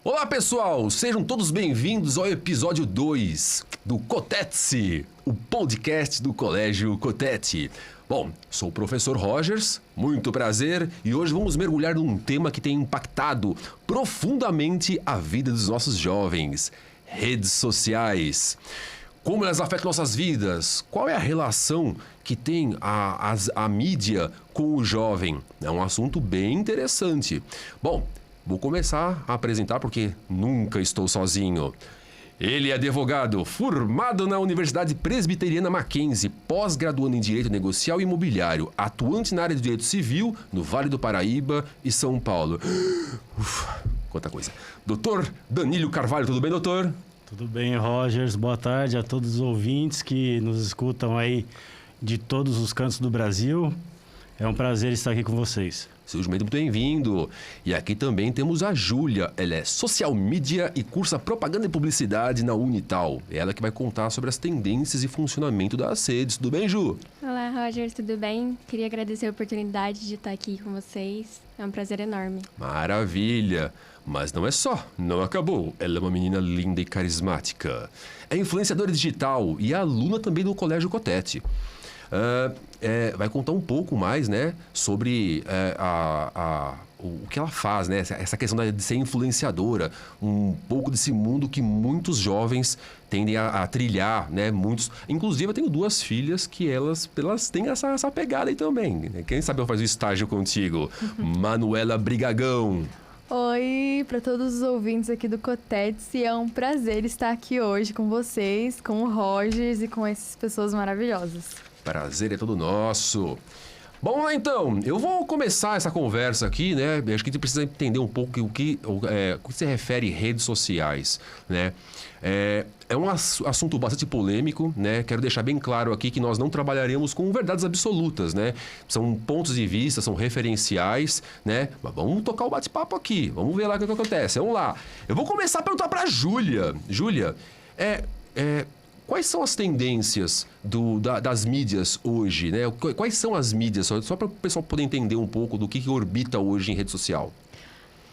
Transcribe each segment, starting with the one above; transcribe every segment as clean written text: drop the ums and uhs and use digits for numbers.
Olá pessoal, sejam todos bem-vindos ao episódio 2 do Cotete, o podcast do Colégio Cotete. Bom, sou o professor Rogers, muito prazer, e hoje vamos mergulhar num tema que tem impactado profundamente a vida dos nossos jovens: redes sociais. Como elas afetam nossas vidas? Qual é a relação que tem a mídia com o jovem? É um assunto bem interessante. Bom, vou começar a apresentar porque nunca estou sozinho. Ele é advogado, formado na Universidade Presbiteriana Mackenzie, pós-graduando em Direito Negocial e Imobiliário, atuante na área de Direito Civil, no Vale do Paraíba e São Paulo. Ufa, quanta coisa. Doutor Danilo Carvalho, tudo bem, doutor? Tudo bem, Rogers. Boa tarde a todos os ouvintes que nos escutam aí de todos os cantos do Brasil. É um prazer estar aqui com vocês. Seja muito bem-vindo. E aqui também temos a Júlia. Ela é social media e cursa propaganda e publicidade na Unital. É ela que vai contar sobre as tendências e funcionamento das redes. Tudo bem, Ju? Olá, Rogers, tudo bem? Queria agradecer a oportunidade de estar aqui com vocês. É um prazer enorme. Maravilha! Mas não é só, não acabou. Ela é uma menina linda e carismática. É influenciadora digital e aluna também do Colégio Cotete. Vai contar um pouco mais, né, sobre o que ela faz, né, essa questão de ser influenciadora, um pouco desse mundo que muitos jovens tendem a trilhar, né, muitos. Inclusive eu tenho duas filhas que elas têm essa pegada aí também, né? Quem sabe eu faço estágio contigo. Manuela Brigagão. Oi, para todos os ouvintes aqui do Cotete, é um prazer estar aqui hoje com vocês, com o Rogers e com essas pessoas maravilhosas. Prazer é todo nosso. Bom, então, eu vou começar essa conversa aqui, né? Acho que a gente precisa entender um pouco o que se refere a redes sociais, né? É um assunto bastante polêmico, né? Quero deixar bem claro aqui que nós não trabalharemos com verdades absolutas, né? São pontos de vista, são referenciais, né? Mas vamos tocar o bate-papo aqui, vamos ver lá o que acontece. Vamos lá. Eu vou começar a perguntar para a Júlia. Júlia, quais são as tendências das mídias hoje, né? Quais são as mídias? Só para o pessoal poder entender um pouco do que orbita hoje em rede social.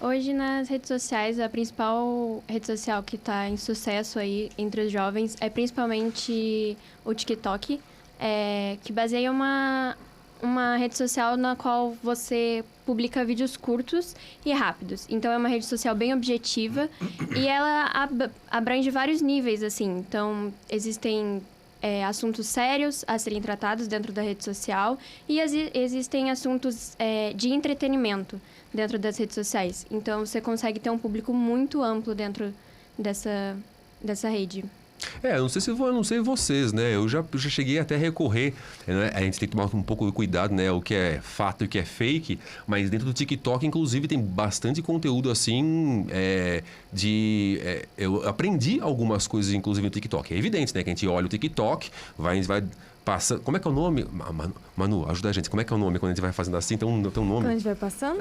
Hoje nas redes sociais, a principal rede social que está em sucesso aí entre os jovens é principalmente o TikTok, que baseia uma rede social na qual você publica vídeos curtos e rápidos. Então, é uma rede social bem objetiva e ela abrange vários níveis, assim. Então, existem assuntos sérios a serem tratados dentro da rede social e existem assuntos de entretenimento dentro das redes sociais. Então, você consegue ter um público muito amplo dentro dessa rede. Eu não sei vocês, né? Eu já cheguei até a recorrer, né? A gente tem que tomar um pouco de cuidado, né? O que é fato e o que é fake, mas dentro do TikTok, inclusive, tem bastante conteúdo assim, eu aprendi algumas coisas, inclusive, no TikTok. É evidente, né? Que a gente olha o TikTok, vai passando. Como é que é o nome? Manu, ajuda a gente. Como é que é o nome quando a gente vai fazendo assim? Tem um nome? Quando a gente vai passando?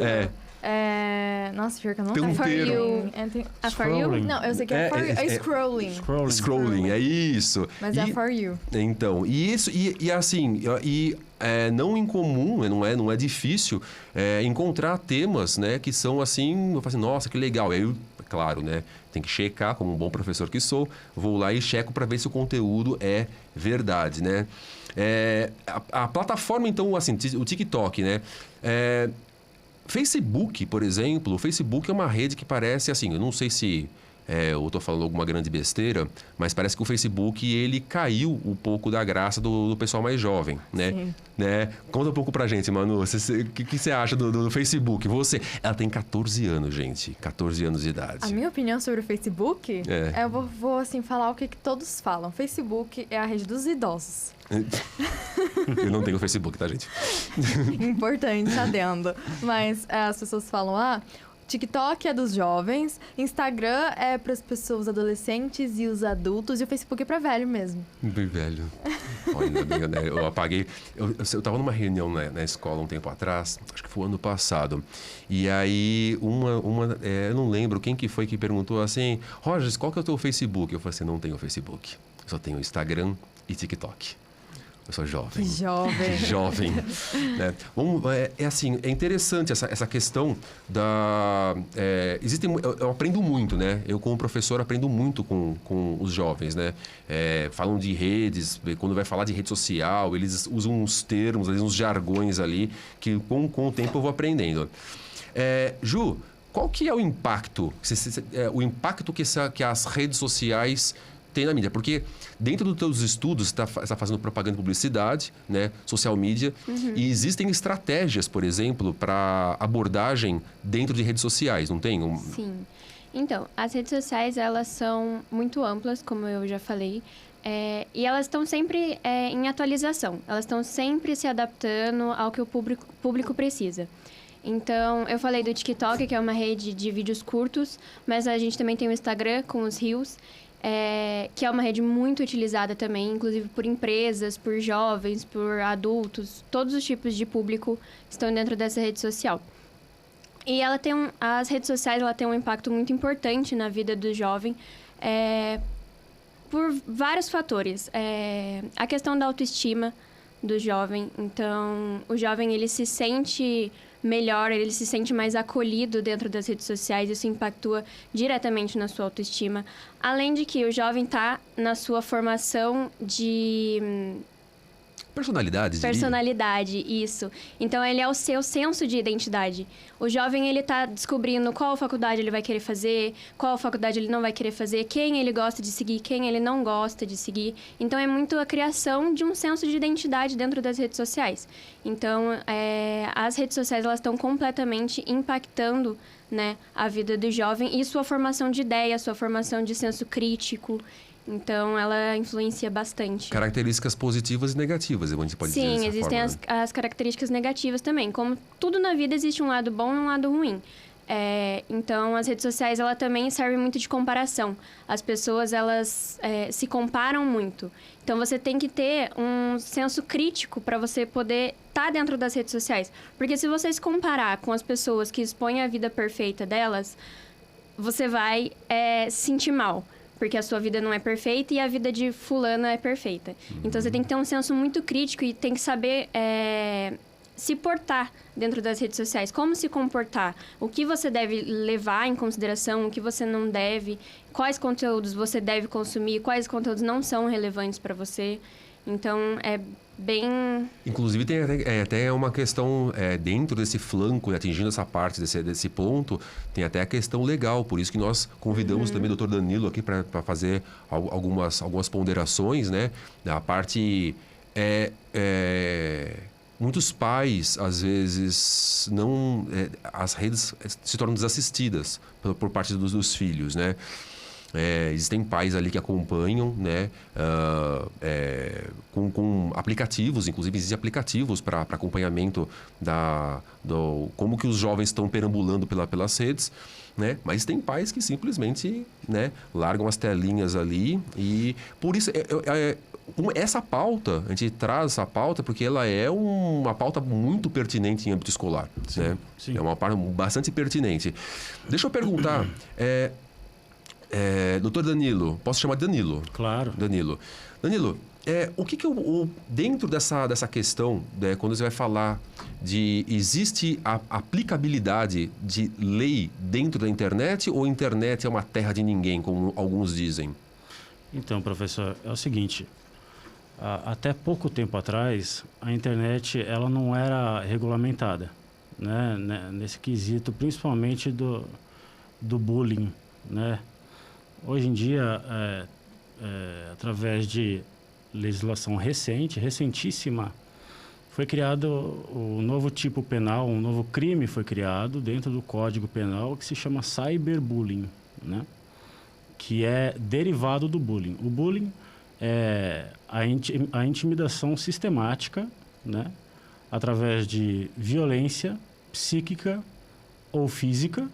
Nossa, pior que eu não tem um For termo. You. A For You? Não, eu sei que é For You. É scrolling. Scrolling, é isso. Mas é For You. Então, não incomum, não é difícil encontrar temas, né, que são assim, eu falo assim, nossa, que legal. E aí, claro, né, tem que checar, como um bom professor que sou, vou lá e checo para ver se o conteúdo é verdade, né. A plataforma, então, assim, o TikTok, né, Facebook, por exemplo, o Facebook é uma rede que parece assim, eu não sei se eu estou falando alguma grande besteira, mas parece que o Facebook, ele caiu um pouco da graça do pessoal mais jovem, né? Sim. Né? Conta um pouco pra gente, Manu, o que você acha do Facebook? Ela tem 14 anos, gente, 14 anos de idade. A minha opinião sobre o Facebook, eu vou assim, falar o que todos falam. Facebook é a rede dos idosos. Eu não tenho Facebook, tá, gente? Importante, adendo. Mas as pessoas falam, TikTok é dos jovens, Instagram é para as pessoas adolescentes e os adultos, e o Facebook é para velho mesmo. Bem velho. Olha, ainda bem, né? Eu apaguei. Eu tava numa reunião na escola um tempo atrás, acho que foi ano passado. E aí, eu não lembro quem que foi que perguntou assim: Rogers, qual que é o teu Facebook? Eu falei assim: não tenho Facebook. Eu só tenho Instagram e TikTok. Eu sou jovem. Jovem. Jovem. Né? Assim, é interessante essa questão da... eu aprendo muito, né? Eu, como professor, aprendo muito com os jovens, né? Falam de redes, quando vai falar de rede social, eles usam uns termos, uns jargões ali, que com o tempo eu vou aprendendo. Ju, qual que é o impacto? O impacto que as redes sociais têm na mídia? Porque dentro dos teus estudos, você está fazendo propaganda e publicidade, né? Social media, e existem estratégias, por exemplo, para abordagem dentro de redes sociais, não tem? Sim. Então, as redes sociais, elas são muito amplas, como eu já falei, e elas estão sempre em atualização. Elas estão sempre se adaptando ao que o público precisa. Então, eu falei do TikTok, que é uma rede de vídeos curtos, mas a gente também tem o Instagram com os Reels, que é uma rede muito utilizada também, inclusive por empresas, por jovens, por adultos, todos os tipos de público estão dentro dessa rede social. E as redes sociais, ela tem um impacto muito importante na vida do jovem, por vários fatores. A questão da autoestima do jovem. Então, o jovem, ele se sente melhor, ele se sente mais acolhido dentro das redes sociais, isso impactua diretamente na sua autoestima. Além de que o jovem está na sua formação de... Personalidade, isso. Então, ele é o seu senso de identidade. O jovem, ele tá descobrindo qual faculdade ele vai querer fazer, qual faculdade ele não vai querer fazer, quem ele gosta de seguir, quem ele não gosta de seguir. Então, é muito a criação de um senso de identidade dentro das redes sociais. Então, as redes sociais, elas estão completamente impactando, né, a vida do jovem e sua formação de ideia, sua formação de senso crítico. Então, ela influencia bastante. Características positivas e negativas, a gente pode dizer dessa Sim, existem forma, né? as características negativas também. Como tudo na vida, existe um lado bom e um lado ruim. Então, as redes sociais, ela também serve muito de comparação. As pessoas, elas se comparam muito. Então, você tem que ter um senso crítico para você poder estar dentro das redes sociais. Porque se você se comparar com as pessoas que expõem a vida perfeita delas, você vai se sentir mal. Porque a sua vida não é perfeita e a vida de fulano é perfeita. Então, você tem que ter um senso muito crítico e tem que saber se portar dentro das redes sociais. Como se comportar? O que você deve levar em consideração, o que você não deve, quais conteúdos você deve consumir, quais conteúdos não são relevantes para você. Então, é bem... Inclusive, tem até uma questão dentro desse flanco, né, atingindo essa parte desse ponto, tem até a questão legal. Por isso que nós convidamos também o Dr. Danilo aqui para fazer algumas ponderações, né? A parte... muitos pais, às vezes, não... as redes se tornam desassistidas por parte dos filhos, né? Existem pais ali que acompanham, né, com aplicativos, inclusive existem aplicativos para acompanhamento como que os jovens estão perambulando pelas redes, né? Mas tem pais que simplesmente, né, largam as telinhas ali e por isso essa pauta, a gente traz essa pauta porque ela é uma pauta muito pertinente em âmbito escolar, Sim, né? sim. É uma pauta bastante pertinente. Deixa eu perguntar, doutor Danilo, posso chamar de Danilo? Claro. Danilo, o que dentro dessa questão, né, quando você vai falar existe a aplicabilidade de lei dentro da internet ou a internet é uma terra de ninguém, como alguns dizem? Então, professor, é o seguinte, até pouco tempo atrás, a internet ela não era regulamentada, né, nesse quesito, principalmente do bullying, né? Hoje em dia, através de legislação recentíssima, foi criado o novo tipo penal, um novo crime foi criado dentro do Código Penal que se chama cyberbullying, né? Que é derivado do bullying. O bullying é a intimidação sistemática, né? Através de violência psíquica ou física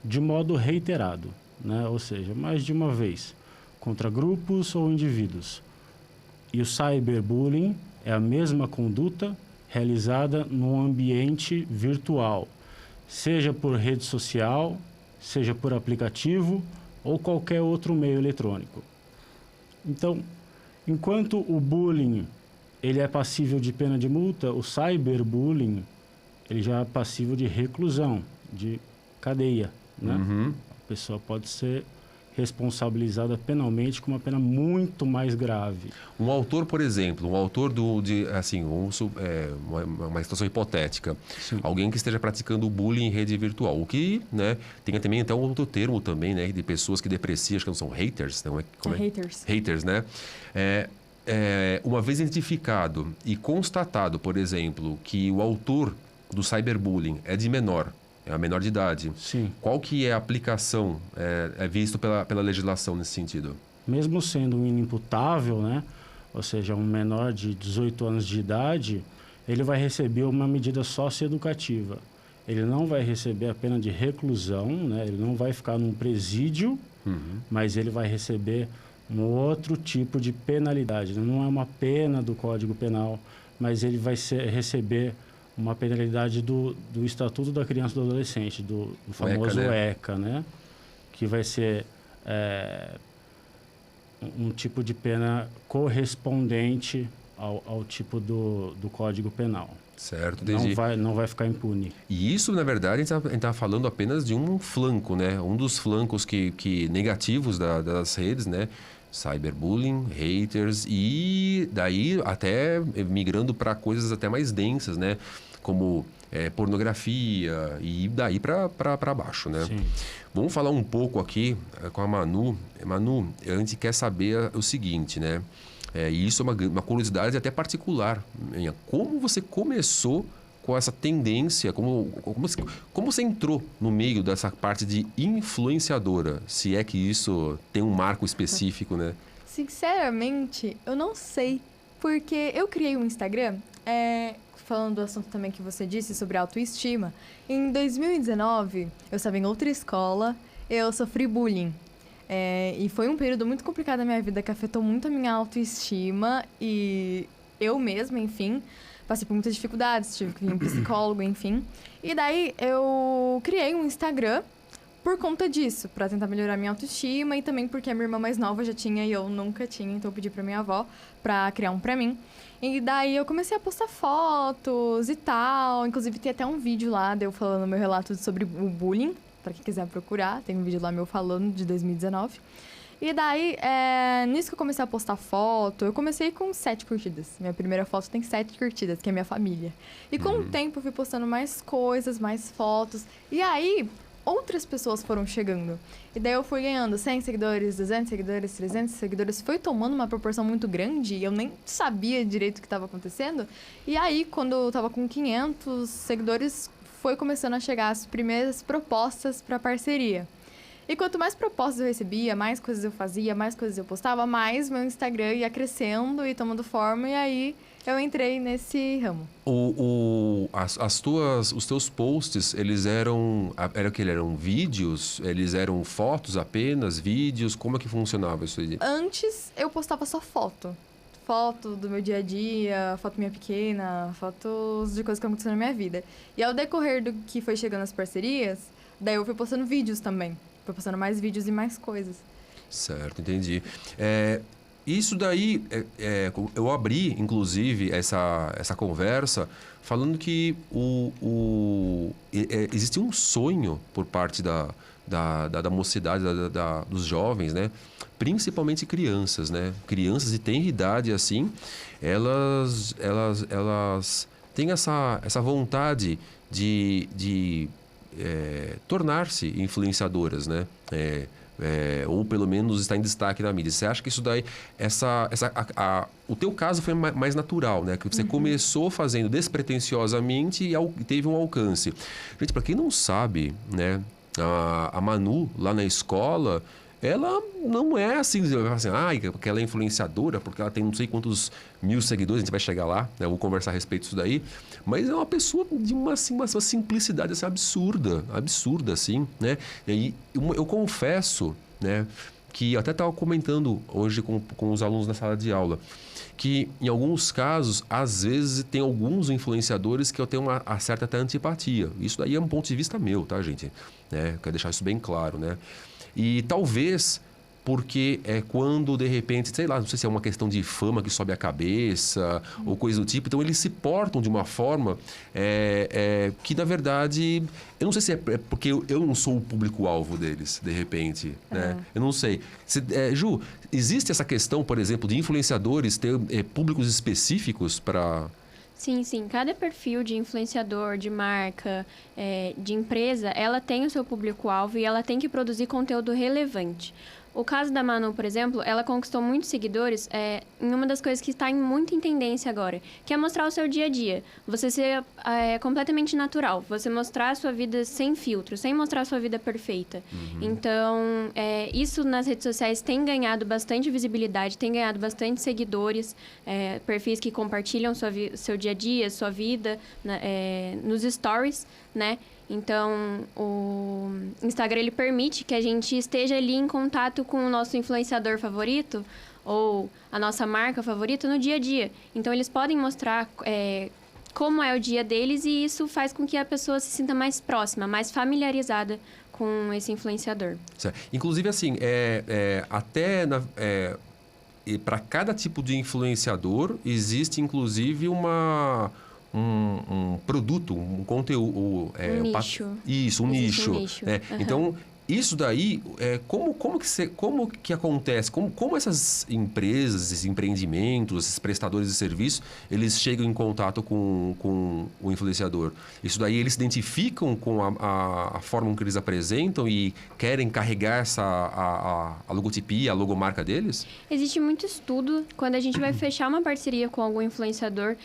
de modo reiterado, né? Ou seja, mais de uma vez, contra grupos ou indivíduos. E o cyberbullying é a mesma conduta realizada num ambiente virtual, seja por rede social, seja por aplicativo ou qualquer outro meio eletrônico. Então, enquanto o bullying ele é passível de pena de multa, o cyberbullying, ele já é passível de reclusão, de cadeia, né? Uhum. A pessoa pode ser responsabilizada penalmente com uma pena muito mais grave. Um autor, por exemplo, um autor uma situação hipotética, Sim. alguém que esteja praticando bullying em rede virtual, o que, né, tem também até um outro termo também, né, de pessoas que depreciam, acho que não são haters, não é? Como é? Haters. Haters, né? Uma vez identificado e constatado, por exemplo, que o autor do cyberbullying é de menor, é a menor de idade. Sim. Qual que é a aplicação visto pela legislação nesse sentido? Mesmo sendo um inimputável, né? Ou seja, um menor de 18 anos de idade, ele vai receber uma medida socioeducativa. Ele não vai receber a pena de reclusão, né? Ele não vai ficar num presídio, mas ele vai receber um outro tipo de penalidade. Não é uma pena do Código Penal, mas ele vai receber uma penalidade do Estatuto da Criança e do Adolescente, do famoso ECA, né? Que vai ser um tipo de pena correspondente ao tipo do Código Penal. Certo, entendi. Não vai ficar impune. E isso, na verdade, a gente está falando apenas de um flanco, né? Um dos flancos que negativos das redes, né? Cyberbullying, haters e daí até migrando para coisas até mais densas, né? Como pornografia e daí para baixo, né? Sim. Vamos falar um pouco aqui com a Manu. Manu, a gente quer saber o seguinte, né? E isso é uma curiosidade até particular minha. Como você começou com essa tendência? Como você entrou no meio dessa parte de influenciadora? Se é que isso tem um marco específico, né? Sinceramente, eu não sei. Porque eu criei um Instagram, falando do assunto também que você disse sobre autoestima. Em 2019, eu estava em outra escola, eu sofri bullying. E foi um período muito complicado da minha vida que afetou muito a minha autoestima e eu mesma, enfim, passei por muitas dificuldades, tive que ir em um psicólogo, enfim. E daí eu criei um Instagram por conta disso, pra tentar melhorar minha autoestima e também porque a minha irmã mais nova já tinha e eu nunca tinha, então eu pedi pra minha avó pra criar um pra mim. E daí eu comecei a postar fotos e tal, inclusive tem até um vídeo lá de eu falando meu relato sobre o bullying. Pra quem quiser procurar, tem um vídeo lá meu falando de 2019. E daí, nisso que eu comecei a postar foto, eu comecei com 7 curtidas. Minha primeira foto tem 7 curtidas, que é minha família. E com o tempo eu fui postando mais coisas, mais fotos. E aí, outras pessoas foram chegando. E daí eu fui ganhando 100 seguidores, 200 seguidores, 300 seguidores. Foi tomando uma proporção muito grande e eu nem sabia direito o que estava acontecendo. E aí, quando eu tava com 500 seguidores, foi começando a chegar as primeiras propostas para parceria. E quanto mais propostas eu recebia, mais coisas eu fazia, mais coisas eu postava, mais meu Instagram ia crescendo e tomando forma, e aí eu entrei nesse ramo. Os teus posts, eles eram o que? Eram vídeos? Eles eram fotos apenas? Vídeos? Como é que funcionava isso aí? Antes eu postava só foto. Foto do meu dia a dia, foto minha pequena, fotos de coisas que aconteceram na minha vida. E ao decorrer do que foi chegando as parcerias, daí eu fui postando vídeos também. Fui postando mais vídeos e mais coisas. Certo, entendi. Isso daí, eu abri, inclusive, essa conversa falando que existe um sonho por parte da mocidade, dos jovens, né? Principalmente crianças, né? Crianças de tenra idade, assim, elas têm essa vontade de tornar-se influenciadoras, né? Ou pelo menos estar em destaque na mídia. Você acha que isso daí, o teu caso foi mais natural, né? Que você começou fazendo despretensiosamente e teve um alcance. Gente, para quem não sabe, né? A Manu, lá na escola, ela não é assim, porque ela é influenciadora, porque ela tem não sei quantos mil seguidores, a gente vai chegar lá, né? Eu vou conversar a respeito disso daí, mas é uma pessoa de uma simplicidade assim, absurda, assim, né? E eu confesso, né, que eu até estava comentando hoje com os alunos na sala de aula, que em alguns casos, às vezes, tem alguns influenciadores que eu tenho uma certa até antipatia. Isso daí é um ponto de vista meu, tá, gente? Né? Quero deixar isso bem claro, né? E talvez porque é quando, de repente, sei lá, não sei se é uma questão de fama que sobe a cabeça ou coisa do tipo. Então, eles se portam de uma forma que, na verdade, eu não sei se é porque eu não sou o público-alvo deles, de repente, né? Eu não sei. Ju, existe essa questão, por exemplo, de influenciadores ter públicos específicos para... Sim, sim. Cada perfil de influenciador, de marca, de empresa, ela tem o seu público-alvo e ela tem que produzir conteúdo relevante. O caso da Manu, por exemplo, ela conquistou muitos seguidores em uma das coisas que está muito em tendência agora, que é mostrar o seu dia a dia. Você ser completamente natural, você mostrar a sua vida sem filtro, sem mostrar a sua vida perfeita. Então, isso nas redes sociais tem ganhado bastante visibilidade, tem ganhado bastante seguidores, perfis que compartilham seu dia a dia, sua vida, nos stories, né? Então, o Instagram, ele permite que a gente esteja ali em contato com o nosso influenciador favorito ou a nossa marca favorita no dia a dia. Então, eles podem mostrar como é o dia deles e isso faz com que a pessoa se sinta mais próxima, mais familiarizada com esse influenciador. Certo. Inclusive, assim, para cada tipo de influenciador, existe, inclusive, um produto, um conteúdo... nicho. Isso, um Existe nicho. um nicho. Então, isso daí, como que acontece? Como essas empresas, esses empreendimentos, esses prestadores de serviço, eles chegam em contato com o influenciador? Isso daí, eles se identificam com a forma que eles apresentam e querem carregar a logotipia, a logomarca deles? Existe muito estudo. Quando a gente vai fechar uma parceria com algum influenciador,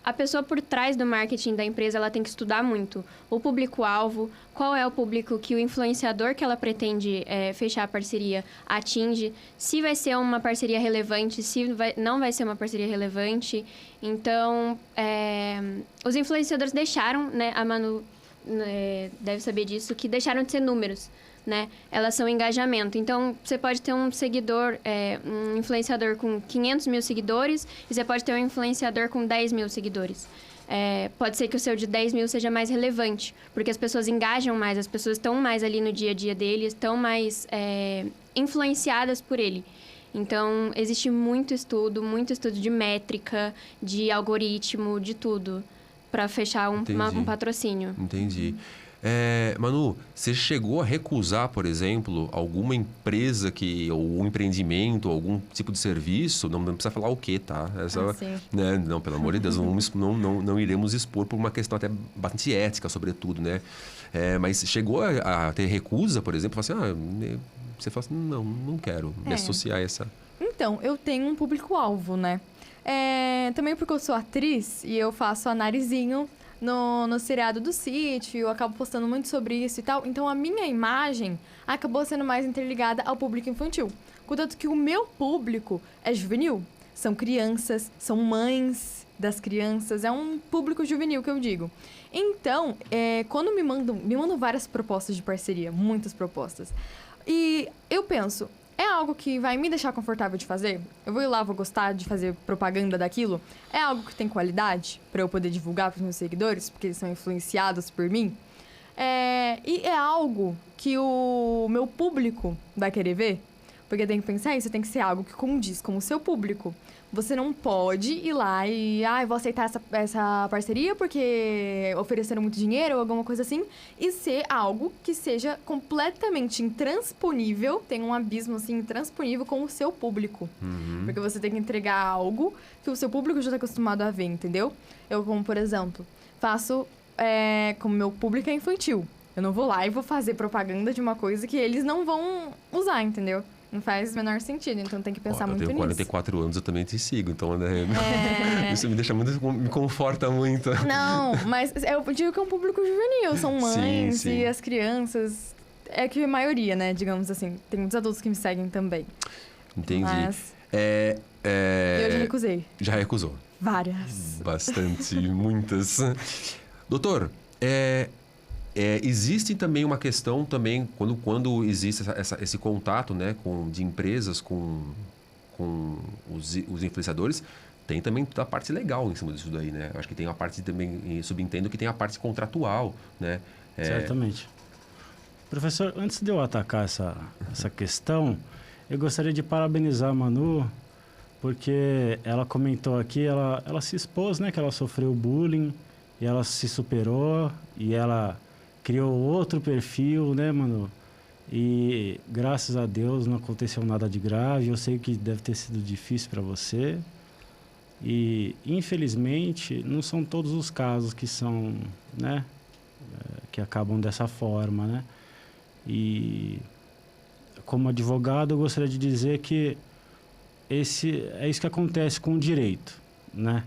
a pessoa por trás do marketing da empresa, ela tem que estudar muito o público-alvo, qual é o público que o influenciador que ela pretende fechar a parceria atinge, se vai ser uma parceria relevante, não vai ser uma parceria relevante. Então, os influenciadores deixaram, né, a Manu deve saber disso, que deixaram de ser números, né? Elas são engajamento. Então, você pode ter um seguidor, um influenciador com 500 mil seguidores e você pode ter um influenciador com 10 mil seguidores. Pode ser que o seu de 10 mil seja mais relevante, porque as pessoas engajam mais, as pessoas estão mais ali no dia a dia deles, estão mais influenciadas por ele. Então, existe muito estudo de métrica, de algoritmo, de tudo, para fechar um patrocínio. Entendi. Manu, você chegou a recusar, por exemplo, alguma empresa ou um empreendimento, algum tipo de serviço? Não precisa falar o quê, tá? Né? Não, pelo amor de Deus, não iremos expor por uma questão até bastante ética, sobretudo, né? Mas chegou a ter recusa, por exemplo? Você fala assim, não quero me associar a essa... Então, eu tenho um público-alvo, né? Também porque eu sou atriz e eu faço a Narizinho no seriado do Sítio, eu acabo postando muito sobre isso e tal. Então, a minha imagem acabou sendo mais interligada ao público infantil. Contanto que o meu público é juvenil. São crianças, são mães das crianças. É um público juvenil que eu digo. Então, quando me mandam várias propostas de parceria, muitas propostas. E eu penso... É algo que vai me deixar confortável de fazer? Eu vou ir lá, vou gostar de fazer propaganda daquilo? É algo que tem qualidade para eu poder divulgar para os meus seguidores, porque eles são influenciados por mim? E é algo que o meu público vai querer ver? Porque tem que pensar isso, tem que ser algo que condiz com o seu público. Você não pode ir lá e... vou aceitar essa parceria porque ofereceram muito dinheiro ou alguma coisa assim. E ser algo que seja completamente intransponível, tem um abismo, assim, intransponível com o seu público. Porque você tem que entregar algo que o seu público já está acostumado a ver, entendeu? Eu, como por exemplo, faço... como meu público é infantil. Eu não vou lá e vou fazer propaganda de uma coisa que eles não vão usar, entendeu? Não faz o menor sentido, então tem que pensar muito nisso. Eu tenho 44 anos, eu também te sigo, então isso me deixa me conforta muito. Não, mas eu digo que é um público juvenil, são mães sim. E as crianças. É que a maioria, né, digamos assim. Tem muitos adultos que me seguem também. Entendi. Mas... eu já recusei. Já recusou? Várias. Bastante, muitas. Doutor, existe também uma questão também quando existe esse contato, né, de empresas com os influenciadores, tem também toda a parte legal em cima disso daí, né? Eu acho que tem a parte também, subentendo que tem a parte contratual, né? Certamente. Professor, antes de eu atacar essa questão, eu gostaria de parabenizar a Manu, porque ela comentou aqui, ela se expôs, né, que ela sofreu bullying, e ela se superou, e ela criou outro perfil, né, Manu? E graças a Deus não aconteceu nada de grave. Eu sei que deve ter sido difícil para você. E infelizmente não são todos os casos que são, né, que acabam dessa forma, né? E como advogado eu gostaria de dizer que é isso que acontece com o direito, né?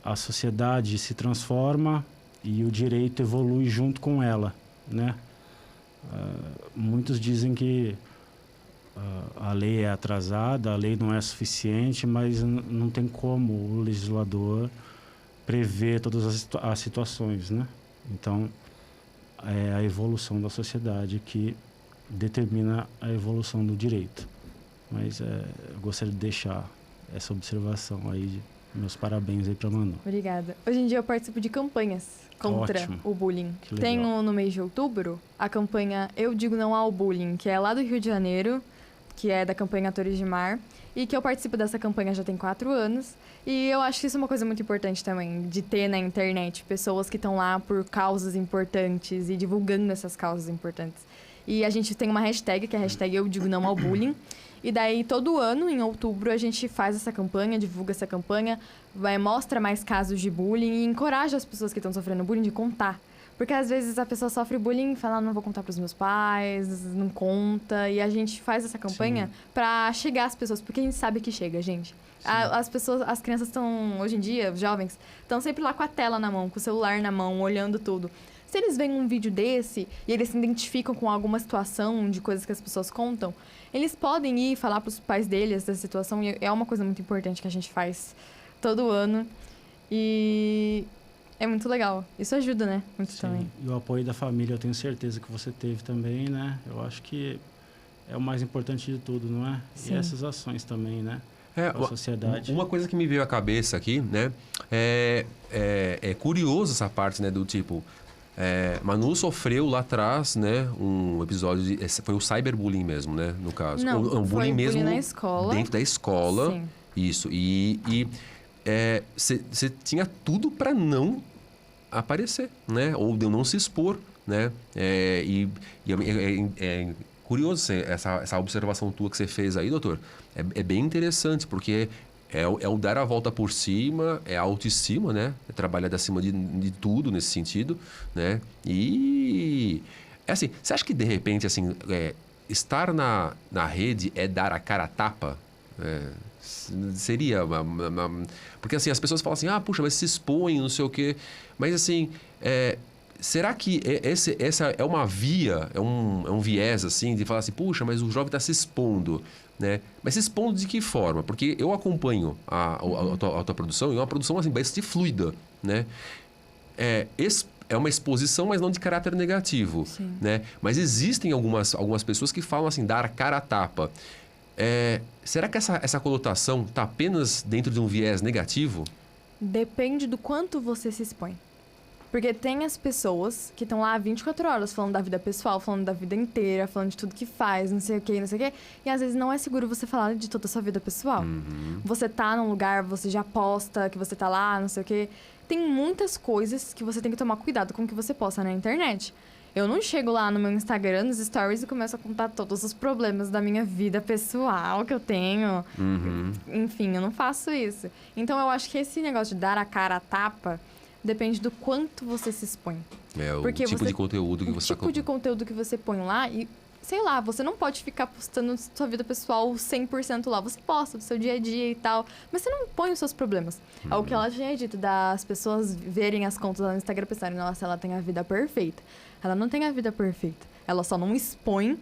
A sociedade se transforma e o direito evolui junto com ela, né? Muitos dizem que a lei é atrasada, a lei não é suficiente, mas não tem como o legislador prever todas as situações, né? Então, é a evolução da sociedade que determina a evolução do direito. Mas eu gostaria de deixar essa observação aí. Meus parabéns aí para Manu. Obrigada. Hoje em dia eu participo de campanhas contra Ótimo. o bullying. Que legal. Tenho no mês de outubro a campanha Eu Digo Não ao Bullying, que é lá do Rio de Janeiro, que é da campanha Atores de Mar, e que eu participo dessa campanha já tem 4 anos. E eu acho que isso é uma coisa muito importante também, de ter na internet pessoas que estão lá por causas importantes e divulgando essas causas importantes. E a gente tem uma hashtag, que é a hashtag Eu Digo Não ao Bullying. E daí, todo ano, em outubro, a gente faz essa campanha, divulga essa campanha, mostra mais casos de bullying e encoraja as pessoas que estão sofrendo bullying de contar. Porque, às vezes, a pessoa sofre bullying e fala, não vou contar para os meus pais, não conta. E a gente faz essa campanha para chegar às pessoas, porque a gente sabe que chega, gente. As crianças estão, hoje em dia, os jovens, estão sempre lá com a tela na mão, com o celular na mão, olhando tudo. Se eles veem um vídeo desse e eles se identificam com alguma situação de coisas que as pessoas contam, eles podem ir falar para os pais deles dessa situação. E é uma coisa muito importante que a gente faz todo ano. E é muito legal. Isso ajuda, né? Muito Sim. também. E o apoio da família, eu tenho certeza que você teve também, né? Eu acho que é o mais importante de tudo, não é? Sim. E essas ações também, né? Da sociedade. Uma coisa que me veio à cabeça aqui, né? É curioso essa parte, né? Do tipo... Manu sofreu lá atrás, né, um episódio foi o cyberbullying mesmo, né, no caso. Não, um foi bullying mesmo na escola. dentro da escola. Sim. Isso. E você tinha tudo para não aparecer, né, ou de não se expor, né. É curioso essa observação tua que você fez aí, doutor. É bem interessante, porque é o dar a volta por cima, é a autoestima, né? É trabalhar acima de tudo nesse sentido, né? E... assim, você acha que, de repente, assim, estar na rede é dar a cara a tapa? Seria porque, assim, as pessoas falam assim, puxa, mas se expõem, não sei o quê. Mas, assim, será que essa é uma via, é um viés, assim, de falar assim, puxa, mas o jovem está se expondo, né? Mas se expondo de que forma? Porque eu acompanho a tua produção, e é uma produção, assim, bastante fluida, né? É uma exposição, mas não de caráter negativo, Sim. né? Mas existem algumas pessoas que falam assim, dar a cara a tapa. Será que essa conotação está apenas dentro de um viés negativo? Depende do quanto você se expõe. Porque tem as pessoas que estão lá 24 horas falando da vida pessoal, falando da vida inteira, falando de tudo que faz, não sei o que, não sei o que. E às vezes não é seguro você falar de toda a sua vida pessoal. Uhum. Você tá num lugar, você já posta que você tá lá, não sei o que. Tem muitas coisas que você tem que tomar cuidado com o que você posta na internet. Eu não chego lá no meu Instagram, nos stories, e começo a contar todos os problemas da minha vida pessoal que eu tenho. Uhum. Enfim, eu não faço isso. Então eu acho que esse negócio de dar a cara a tapa depende do quanto você se expõe. O tipo de conteúdo que você está colocando. O tipo de conteúdo que você põe lá e, sei lá, você não pode ficar postando sua vida pessoal 100% lá. Você posta do seu dia a dia e tal, mas você não põe os seus problemas. É o que ela tinha dito, das pessoas verem as contas lá no Instagram e pensarem, nossa, ela tem a vida perfeita. Ela não tem a vida perfeita. Ela só não expõe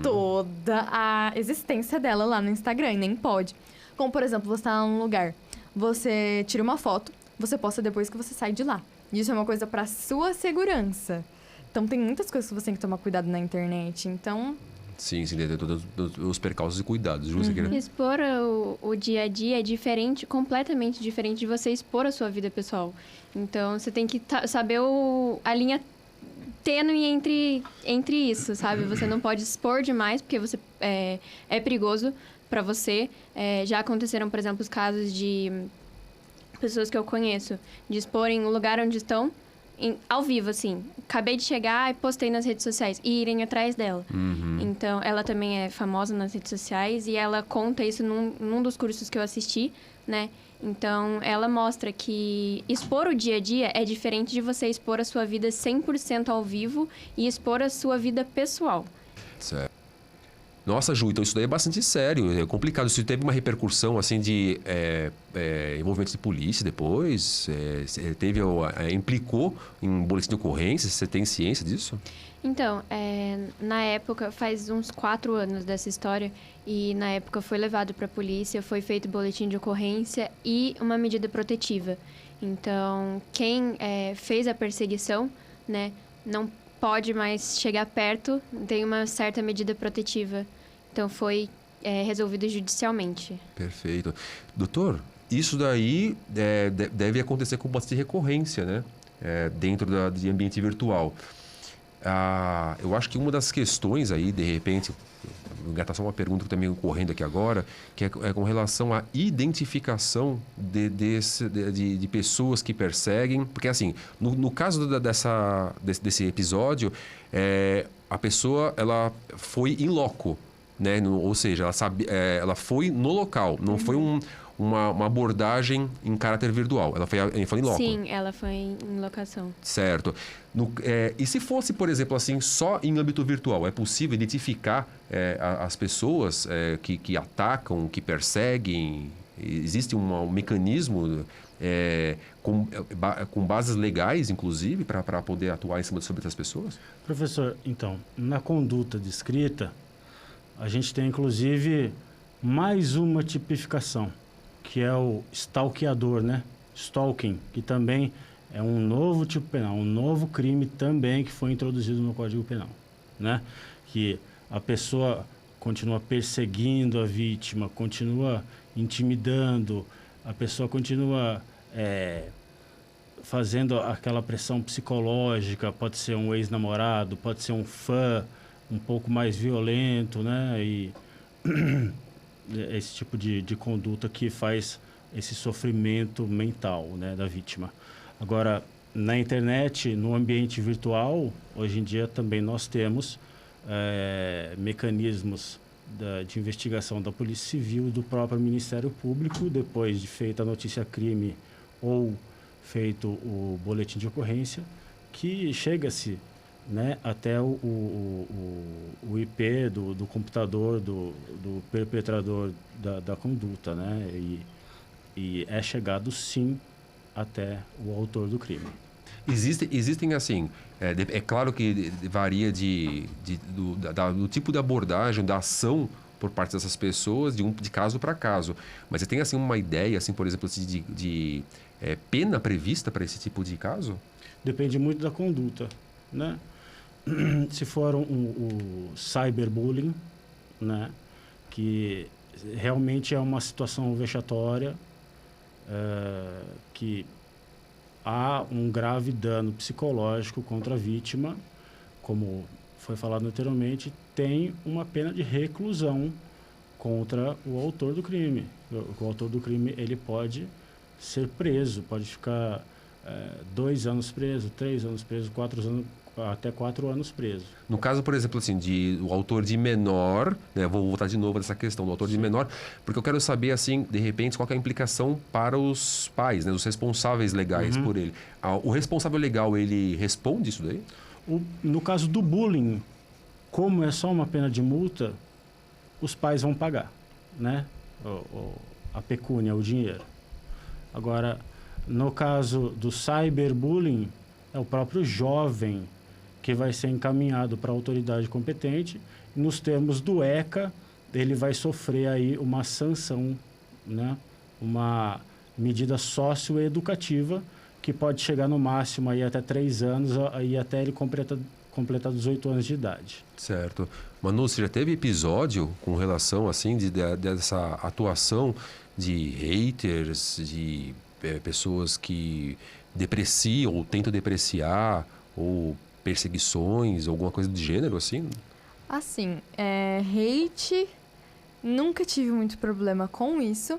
toda a existência dela lá no Instagram, e nem pode. Como, por exemplo, você tá num lugar, você tira uma foto, você posta depois que você sai de lá. Isso é uma coisa para sua segurança. Então, tem muitas coisas que você tem que tomar cuidado na internet. Então... Sim, tem todos os percalços e cuidados. Expor o dia a dia é diferente, completamente diferente de você expor a sua vida pessoal. Então, você tem que saber a linha tênue entre isso, sabe? Você não pode expor demais, porque você é perigoso para você. Já aconteceram, por exemplo, os casos de pessoas que eu conheço de exporem o lugar onde estão ao vivo, assim. Acabei de chegar e postei nas redes sociais e irem atrás dela. Então, ela também é famosa nas redes sociais e ela conta isso num dos cursos que eu assisti, né? Então, ela mostra que expor o dia a dia é diferente de você expor a sua vida 100% ao vivo e expor a sua vida pessoal. Certo. Nossa, Ju, então isso daí é bastante sério, é complicado. Isso teve uma repercussão, assim, de envolvimento de polícia depois? Implicou em boletim de ocorrência? Você tem ciência disso? Então, na época, faz uns 4 anos dessa história, e na época foi levado para a polícia, foi feito boletim de ocorrência e uma medida protetiva. Então, quem fez a perseguição, né, não pode mais chegar perto, tem uma certa medida protetiva. Então, foi resolvido judicialmente. Perfeito. Doutor, isso daí deve acontecer com bastante recorrência, né? Dentro de ambiente virtual. Eu acho que uma das questões aí, de repente, vou engatar só uma pergunta que está me ocorrendo aqui agora, que é com relação à identificação de pessoas que perseguem. Porque, assim, no caso desse episódio, a pessoa ela foi in loco, né? Ou seja, ela foi no local, não foi uma abordagem em caráter virtual. Ela foi em loco. Sim, ela foi em locação. Certo. E se fosse, por exemplo, assim, só em âmbito virtual, é possível identificar as pessoas que atacam, que perseguem? Existe um mecanismo com bases legais, inclusive, para poder atuar em cima sobre essas pessoas? Professor, então, na conduta descrita, a gente tem, inclusive, mais uma tipificação, que é o stalkeador, né? Stalking, que também é um novo tipo penal, um novo crime também que foi introduzido no Código Penal, né? Que a pessoa continua perseguindo a vítima, continua intimidando, a pessoa continua fazendo aquela pressão psicológica, pode ser um ex-namorado, pode ser um fã um pouco mais violento, né? E esse tipo de conduta que faz esse sofrimento mental, né, da vítima. Agora, na internet, no ambiente virtual, hoje em dia também nós temos mecanismos de investigação da Polícia Civil, do próprio Ministério Público, depois de feita a notícia crime ou feito o boletim de ocorrência, que chega-se, né, até o IP do computador do perpetrador da conduta, né, e é chegado sim até o autor do crime. Existem assim, é claro que varia do tipo de abordagem, da ação por parte dessas pessoas, de caso para caso. Mas você tem assim uma ideia, assim, por exemplo, de pena prevista para esse tipo de caso? Depende muito da conduta, né? Se for o cyberbullying, né, que realmente é uma situação vexatória, que há um grave dano psicológico contra a vítima, como foi falado anteriormente, tem uma pena de reclusão contra o autor do crime. O autor do crime ele pode ser preso, pode ficar 2 anos preso, 3 anos preso, 4 anos, até 4 anos preso. No caso, por exemplo, assim, o autor de menor, né, vou voltar de novo nessa questão do autor de menor, porque eu quero saber, assim, de repente, qual que é a implicação para os pais, né, os responsáveis legais por ele. O responsável legal, ele responde isso daí? No caso do bullying, como é só uma pena de multa, os pais vão pagar, né, a pecúnia, o dinheiro. Agora, no caso do cyberbullying, é o próprio jovem que vai ser encaminhado para a autoridade competente. Nos termos do ECA, ele vai sofrer aí uma sanção, né? Uma medida socioeducativa que pode chegar no máximo aí até 3 anos e até ele completar 18 anos de idade. Certo. Manu, você já teve episódio com relação assim dessa atuação de haters, de pessoas que depreciam ou tentam depreciar ou perseguições, alguma coisa do gênero, assim? Assim, hate, nunca tive muito problema com isso.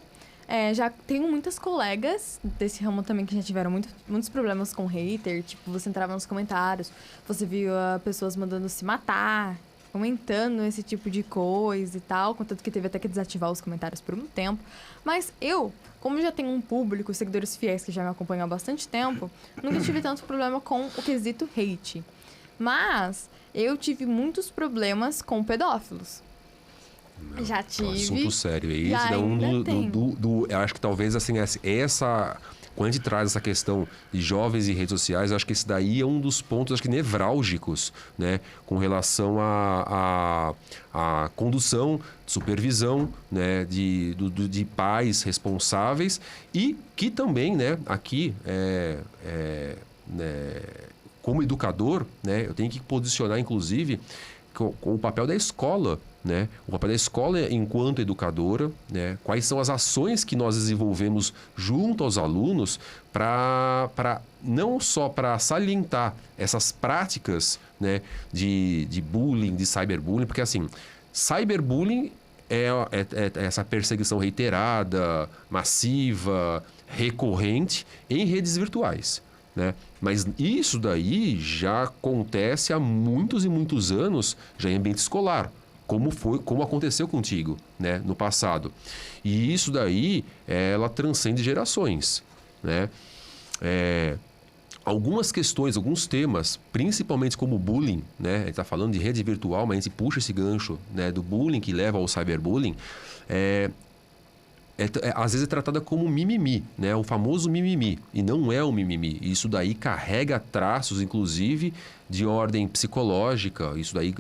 Já tenho muitas colegas desse ramo também que já tiveram muitos problemas com hater. Tipo, você entrava nos comentários, você via pessoas mandando se matar, comentando esse tipo de coisa e tal. Contanto que teve até que desativar os comentários por um tempo. Mas eu, como já tenho um público, seguidores fiéis que já me acompanham há bastante tempo, nunca tive tanto problema com o quesito hate. Mas eu tive muitos problemas com pedófilos. Já tive. É um assunto sério. E Já esse é ainda eu acho que talvez, assim, quando a gente traz essa questão de jovens e redes sociais, eu acho que esse daí é um dos pontos, acho que nevrálgicos, né? Com relação à condução, supervisão, né? De pais responsáveis e que também, né? Aqui, como educador, né? Eu tenho que posicionar, inclusive, com o papel da escola, né? O papel da escola enquanto educadora, né? Quais são as ações que nós desenvolvemos junto aos alunos para não só para salientar essas práticas, né? de bullying, de cyberbullying, porque assim, cyberbullying é essa perseguição reiterada, massiva, recorrente em redes virtuais, né? Mas isso daí já acontece há muitos e muitos anos já em ambiente escolar, como aconteceu contigo, né, no passado. E isso daí, ela transcende gerações, né? Algumas questões, alguns temas, principalmente como o bullying, né? A gente está falando de rede virtual, mas a gente puxa esse gancho, né, do bullying que leva ao cyberbullying. Às vezes é tratada como mimimi, né? O famoso mimimi. E não é um mimimi. Isso daí carrega traços, inclusive, de ordem psicológica. Isso daí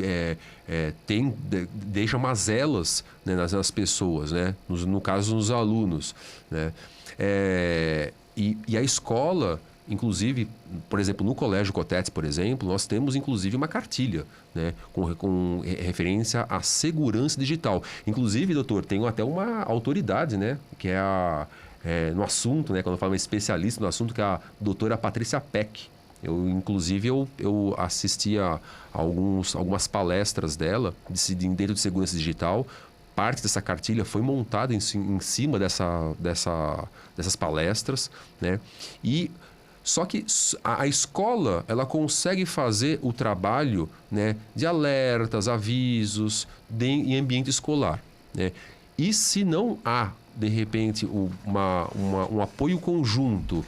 deixa mazelas, né, nas pessoas, né? No caso, nos alunos, né? E a escola, inclusive, por exemplo, no Colégio Cotetes, por exemplo, nós temos, inclusive, uma cartilha, né, com referência à segurança digital. Inclusive, doutor, tenho até uma autoridade, né, que no assunto, né, quando eu falo uma especialista no assunto, que é a doutora Patrícia Peck. Inclusive, eu assisti a algumas palestras dela dentro de segurança digital. Parte dessa cartilha foi montada em cima dessas palestras, né? Só que a escola, ela consegue fazer o trabalho, né, de alertas, avisos em ambiente escolar, né? E se não há, de repente, um apoio conjunto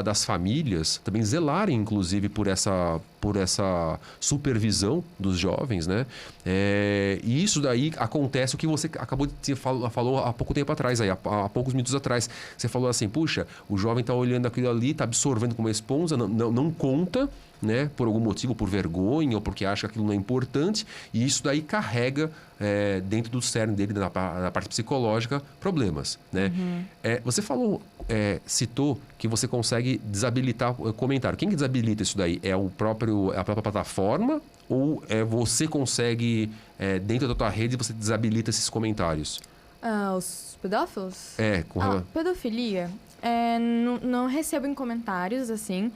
das famílias, também zelarem, inclusive, por essa supervisão dos jovens, né? E isso daí acontece o que você acabou de falou há pouco tempo atrás, há poucos minutos atrás. Você falou assim, puxa, o jovem está olhando aquilo ali, está absorvendo como uma esponja, não conta, né? Por algum motivo, por vergonha ou porque acha que aquilo não é importante, e isso daí carrega dentro do cerne dele, na parte psicológica, problemas, né? Você citou que você consegue desabilitar o comentário. Quem que desabilita isso daí? É a própria plataforma ou você consegue, dentro da tua rede, você desabilita esses comentários? Os pedófilos? Com pedofilia, não recebo em comentários, assim.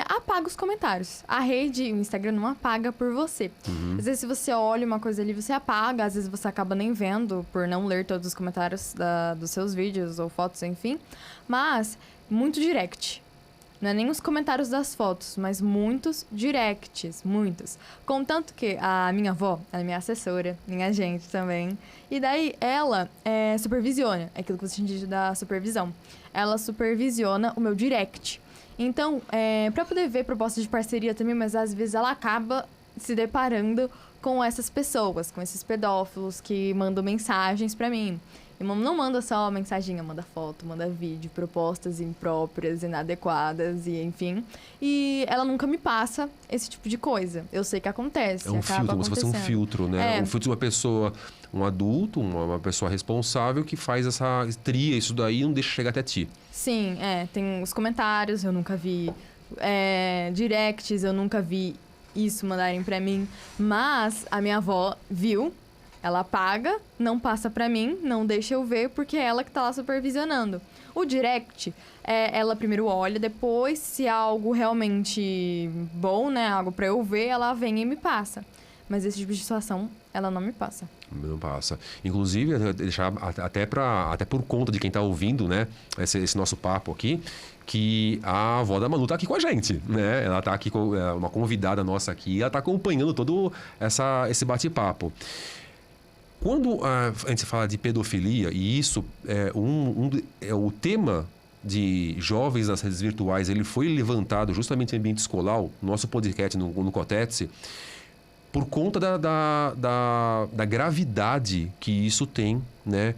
Apaga os comentários. A rede, o Instagram não apaga por você. Às vezes, se você olha uma coisa ali, você apaga. Às vezes, você acaba nem vendo por não ler todos os comentários dos seus vídeos ou fotos, enfim. Mas, muito direct. Não é nem os comentários das fotos, mas muitos directs, muitos. Contanto que a minha avó, ela é minha assessora, minha agente também. E daí ela supervisiona, é aquilo que você tinha dito da supervisão. Ela supervisiona o meu direct. Então, para poder ver propostas de parceria também, mas às vezes ela acaba se deparando com essas pessoas, com esses pedófilos que mandam mensagens para mim. E não manda só mensaginha, manda foto, manda vídeo, propostas impróprias, inadequadas e enfim. E ela nunca me passa esse tipo de coisa. Eu sei que acontece, um filtro, como se fosse um filtro, né? Um filtro de uma pessoa, um adulto, uma pessoa responsável que tria isso daí e não deixa chegar até ti. Sim, tem os comentários, eu nunca vi. Directs, eu nunca vi isso mandarem pra mim. Mas a minha avó viu Ela apaga, não passa pra mim, não deixa eu ver, porque é ela que tá lá supervisionando. O direct, ela primeiro olha, depois, se é algo realmente bom, né, algo pra eu ver, ela vem e me passa. Mas esse tipo de situação, ela não me passa. Não passa. Inclusive, deixar até por conta de quem está ouvindo, né, esse nosso papo aqui, que a avó da Manu está aqui com a gente, né? Ela está aqui com uma convidada nossa aqui, ela está acompanhando todo esse bate-papo. Quando a gente fala de pedofilia, e isso é o tema de jovens nas redes virtuais, ele foi levantado justamente em ambiente escolar, no nosso podcast no Cotetse, por conta da gravidade que isso tem, né,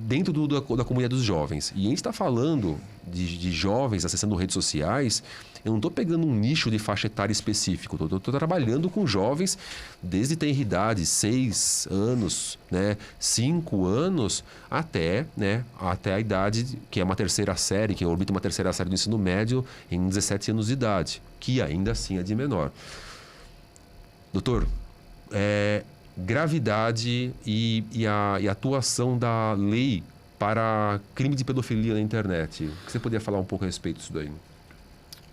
dentro da comunidade dos jovens. E a gente está falando de jovens acessando redes sociais. Eu não estou pegando um nicho de faixa etária específico. Estou trabalhando com jovens desde ter idade, 6 anos, né, 5 anos, até a idade que é uma terceira série, que orbita uma terceira série do ensino médio em 17 anos de idade, que ainda assim é de menor. Doutor, gravidade e a atuação da lei para crime de pedofilia na internet. O que você poderia falar um pouco a respeito disso daí?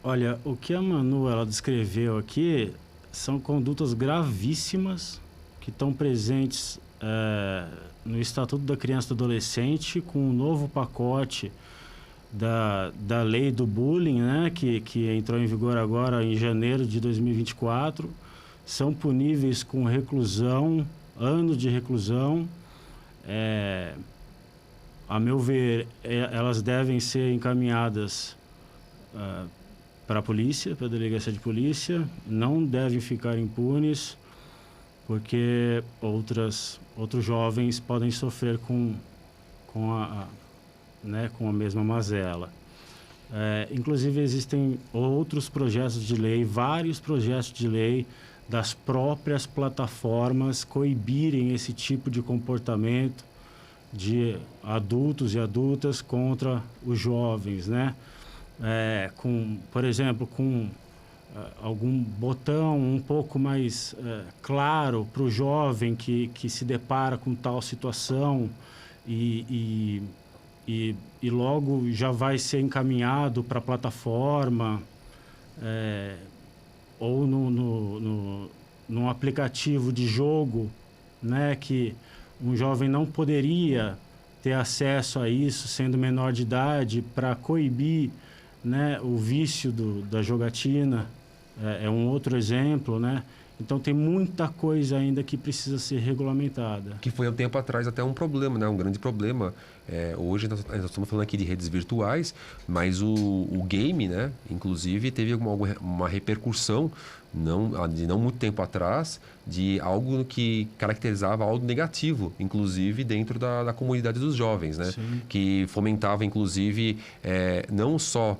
Olha, o que a Manu ela descreveu aqui são condutas gravíssimas que estão presentes no Estatuto da Criança e do Adolescente, com um novo pacote da lei do bullying, né, que entrou em vigor agora em janeiro de 2024. São puníveis com reclusão, anos de reclusão. A meu ver, elas devem ser encaminhadas para a polícia, para a delegacia de polícia, não devem ficar impunes, porque outros jovens podem sofrer com a mesma mazela. Inclusive, existem outros projetos de lei, vários projetos de lei das próprias plataformas coibirem esse tipo de comportamento de adultos e adultas contra os jovens, né? Por exemplo, com algum botão um pouco mais claro para o jovem que se depara com tal situação e logo já vai ser encaminhado para a plataforma ou num aplicativo de jogo, né, que um jovem não poderia ter acesso a isso sendo menor de idade, para coibir, né, o vício da jogatina. É um outro exemplo, né? Então tem muita coisa ainda que precisa ser regulamentada. Que foi há um tempo atrás até um problema, né? Um grande problema. Hoje nós estamos falando aqui de redes virtuais, mas o game, né? Inclusive teve uma repercussão de não muito tempo atrás de algo que caracterizava algo negativo, inclusive dentro da comunidade dos jovens, né? Sim. Que fomentava inclusive não só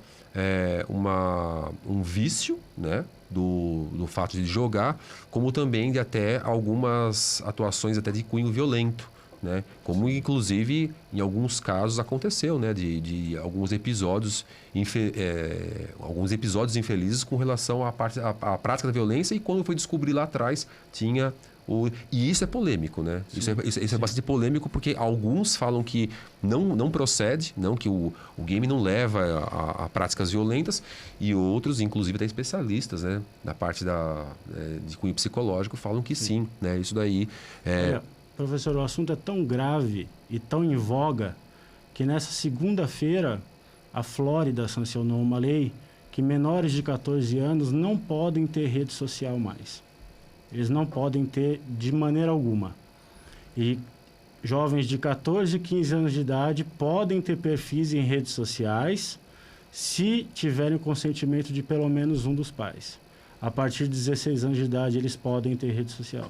um vício, né, do fato de jogar, como também de até algumas atuações até de cunho violento, né, como inclusive em alguns casos aconteceu, né, de alguns episódios infelizes com relação à prática da violência, e quando foi descobrir lá atrás tinha e isso é polêmico, né? Isso é bastante polêmico, porque alguns falam que não procede, que o game não leva a práticas violentas, e outros, inclusive até especialistas, né, na parte de cunho psicológico, falam que sim, né? Isso daí Professor, o assunto é tão grave e tão em voga que nessa segunda-feira a Flórida sancionou uma lei que menores de 14 anos não podem ter rede social mais. Eles não podem ter de maneira alguma. E jovens de 14 e 15 anos de idade podem ter perfis em redes sociais se tiverem o consentimento de pelo menos um dos pais. A partir de 16 anos de idade, eles podem ter rede social.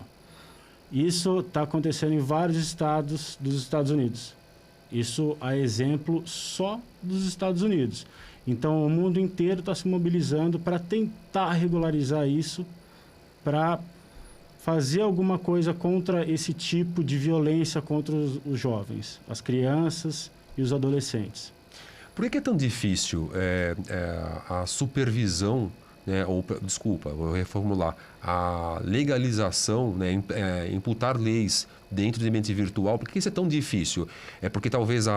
Isso está acontecendo em vários estados dos Estados Unidos. Isso a exemplo só dos Estados Unidos. Então, o mundo inteiro está se mobilizando para tentar regularizar isso, para fazer alguma coisa contra esse tipo de violência contra os jovens, as crianças e os adolescentes. Por que é tão difícil a supervisão, né, vou reformular, a legalização, né, imputar leis dentro do ambiente virtual, por que isso é tão difícil? É porque talvez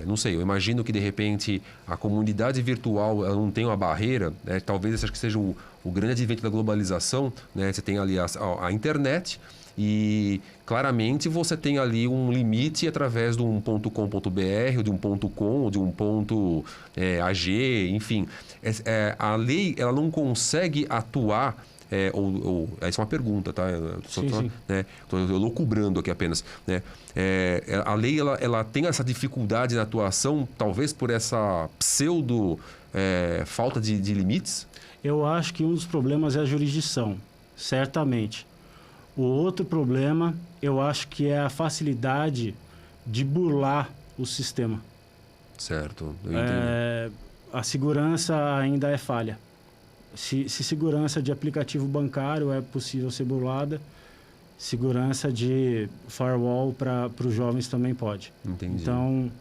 não sei, eu imagino que de repente a comunidade virtual ela não tem uma barreira, né? Talvez esse acho que seja o grande advento da globalização, né? Você tem ali a internet e claramente você tem ali um limite através de um .com.br, ou de um .com, ou de um .ag, enfim. A lei ela não consegue atuar. Essa é uma pergunta, tá? Sim. Né? Eu lucubrando aqui apenas. Né? A lei ela tem essa dificuldade na atuação, talvez por essa pseudo falta de limites? Eu acho que um dos problemas é a jurisdição, certamente. O outro problema, eu acho que é a facilidade de burlar o sistema. Certo, eu entendi. A segurança ainda é falha. Se segurança de aplicativo bancário é possível ser burlada, segurança de firewall para os jovens também pode. Entendi. Então,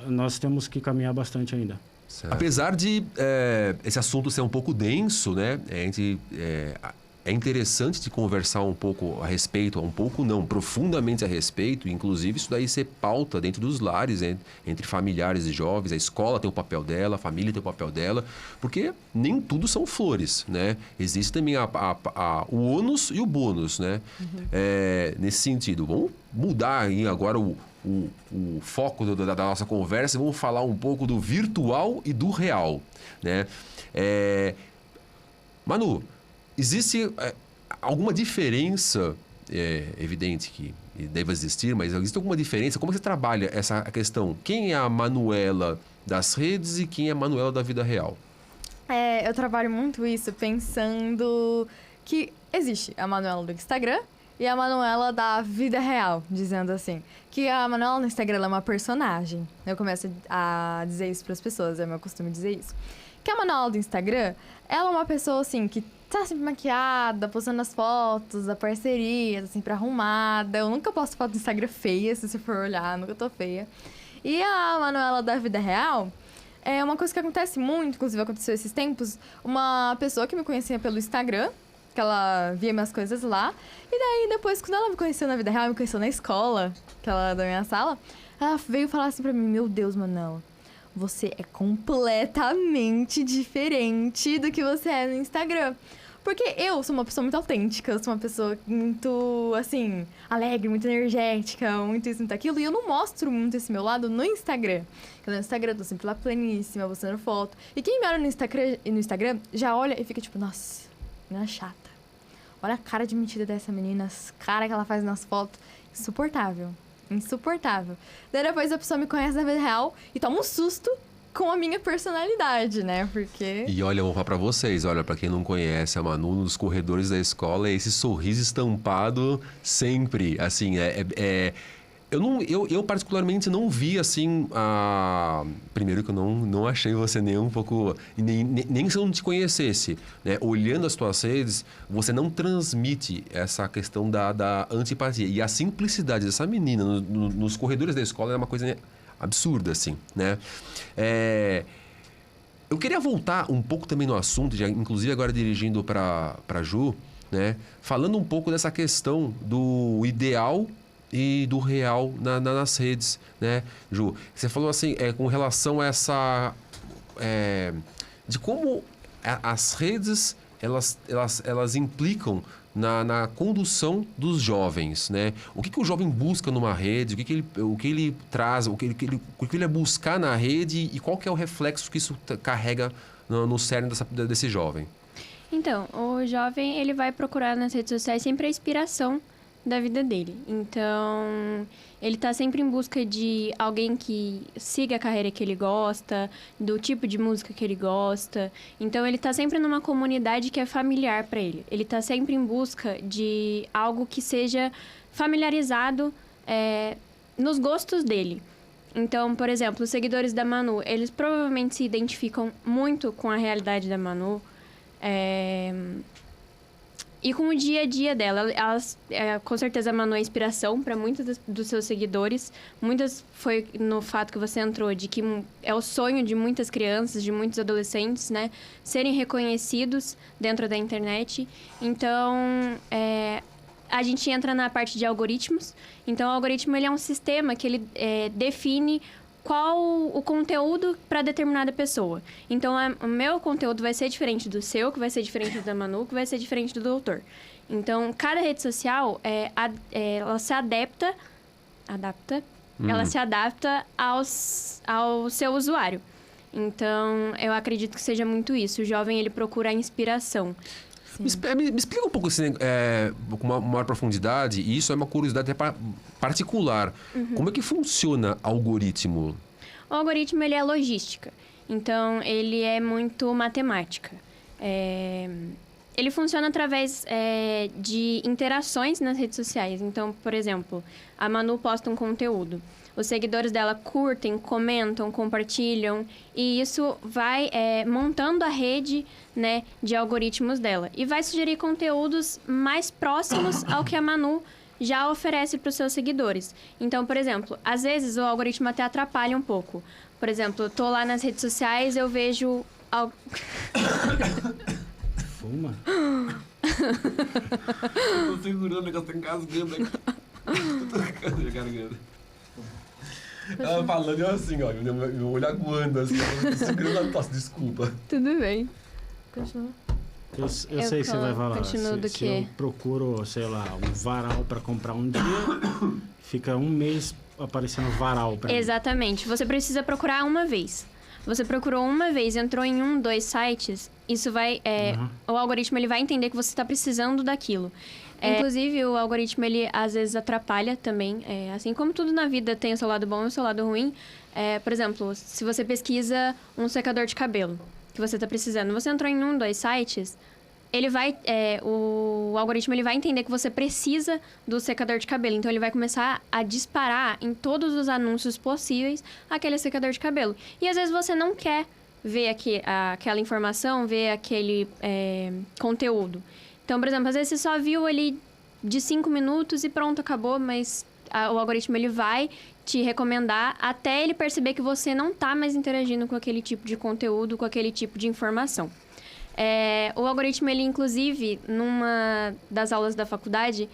nós temos que caminhar bastante ainda. Certo. Apesar de esse assunto ser um pouco denso, né? É interessante de conversar um pouco a respeito, profundamente a respeito, inclusive isso daí ser pauta dentro dos lares, entre familiares e jovens, a escola tem o papel dela, a família tem o papel dela, porque nem tudo são flores, né? Existe também o ônus e o bônus, né? Nesse sentido, vamos mudar aí agora o foco da nossa conversa e vamos falar um pouco do virtual e do real, né? Manu, existe alguma diferença, evidente que deve existir, mas existe alguma diferença? Como você trabalha essa questão? Quem é a Manuela das redes e quem é a Manuela da vida real? Eu trabalho muito isso pensando que existe a Manuela do Instagram e a Manuela da vida real, dizendo assim. Que a Manuela no Instagram ela é uma personagem. Eu começo a dizer isso para as pessoas, é meu costume dizer isso. Que a Manuela do Instagram, ela é uma pessoa assim que tá sempre maquiada, postando as fotos da parceria, tá sempre arrumada. Eu nunca posto foto no Instagram feia, se você for olhar, nunca tô feia. E a Manuela da vida real é uma coisa que acontece muito, inclusive aconteceu esses tempos. Uma pessoa que me conhecia pelo Instagram, que ela via minhas coisas lá. E daí, depois, quando ela me conheceu na vida real, me conheceu na escola, que ela é da minha sala, ela veio falar assim pra mim, meu Deus, Manuela, você é completamente diferente do que você é no Instagram. Porque eu sou uma pessoa muito autêntica, eu sou uma pessoa muito, assim, alegre, muito energética, muito isso, muito aquilo. E eu não mostro muito esse meu lado no Instagram. Porque no Instagram eu tô sempre lá pleníssima, postando foto. E quem me olha no Instagram já olha e fica tipo, nossa, menina chata. Olha a cara de mentira dessa menina, as caras que ela faz nas fotos. Insuportável. Insuportável. Daí depois a pessoa me conhece na vida real e toma um susto com a minha personalidade, né? Porque... E olha, eu vou falar pra vocês, olha, pra quem não conhece a Manu, nos corredores da escola, é esse sorriso estampado sempre, assim, eu particularmente não vi, assim, primeiro que eu não achei você nem um pouco... Nem se eu não te conhecesse, né? Olhando as tuas redes, você não transmite essa questão da antipatia. E a simplicidade dessa menina nos corredores da escola é uma coisa absurda, assim, né? Eu queria voltar um pouco também no assunto, já, inclusive agora dirigindo para Ju, né? Falando um pouco dessa questão do ideal e do real nas redes, né, Ju? Você falou assim, com relação a essa... de como as redes, elas implicam na condução dos jovens, né? O que o jovem busca numa rede, o que ele traz, o que ele vai buscar na rede e qual que é o reflexo que isso carrega no cerne desse jovem? Então, o jovem, ele vai procurar nas redes sociais sempre a inspiração da vida dele. Então, ele tá sempre em busca de alguém que siga a carreira que ele gosta, do tipo de música que ele gosta. Então, ele tá sempre numa comunidade que é familiar para ele. Ele tá sempre em busca de algo que seja familiarizado nos gostos dele. Então, por exemplo, os seguidores da Manu, eles provavelmente se identificam muito com a realidade da Manu. e com o dia a dia dela. Com certeza, a Manu é inspiração para muitos dos seus seguidores. Muitas foi no fato que você entrou, de que é o sonho de muitas crianças, de muitos adolescentes, né? Serem reconhecidos dentro da internet. Então, a gente entra na parte de algoritmos. Então, o algoritmo ele é um sistema que ele define qual o conteúdo para determinada pessoa. Então, o meu conteúdo vai ser diferente do seu, que vai ser diferente do da Manu, que vai ser diferente do doutor. Então, cada rede social, ela se adapta, ela se adapta ao seu usuário. Então, eu acredito que seja muito isso. O jovem, ele procura a inspiração. Me explica um pouco assim, com uma maior profundidade, e isso é uma curiosidade até particular. Como é que funciona algoritmo? O algoritmo, ele é logística. Então, ele é muito matemática. Ele funciona através de interações nas redes sociais. Então, por exemplo, a Manu posta um conteúdo. Os seguidores dela curtem, comentam, compartilham. E isso vai montando a rede, né, de algoritmos dela. E vai sugerir conteúdos mais próximos ao que a Manu já oferece para os seus seguidores. Então, por exemplo, às vezes o algoritmo até atrapalha um pouco. Por exemplo, eu tô lá nas redes sociais, eu vejo... Fuma? Eu tô segurando, o negócio tá engasgando aqui. Tô garganta. Ela falando, eu assim, ó, meu olho aguando, assim, eu tô segurando a tosse, desculpa. Tudo bem. Continua. Eu sei que você vai falar. Continuo do Se quê? eu procuro, sei lá, um varal para comprar um dia, fica um mês aparecendo varal para mim. Exatamente. Você precisa procurar uma vez. Você procurou uma vez, entrou em 2 sites, isso vai... O algoritmo ele vai entender que você está precisando daquilo. Inclusive, o algoritmo, ele às vezes atrapalha também. Assim como tudo na vida tem o seu lado bom e o seu lado ruim. Por exemplo, se você pesquisa um secador de cabelo que você está precisando, você entrou em 2 sites, ele vai... o algoritmo ele vai entender que você precisa do secador de cabelo. Então, ele vai começar a disparar em todos os anúncios possíveis aquele secador de cabelo. E às vezes você não quer ver aquela informação, ver aquele conteúdo. Então, por exemplo, às vezes você só viu ali de 5 minutos e pronto, acabou, mas o algoritmo ele vai te recomendar até ele perceber que você não está mais interagindo com aquele tipo de conteúdo, com aquele tipo de informação. O algoritmo, ele inclusive, numa das aulas da faculdade,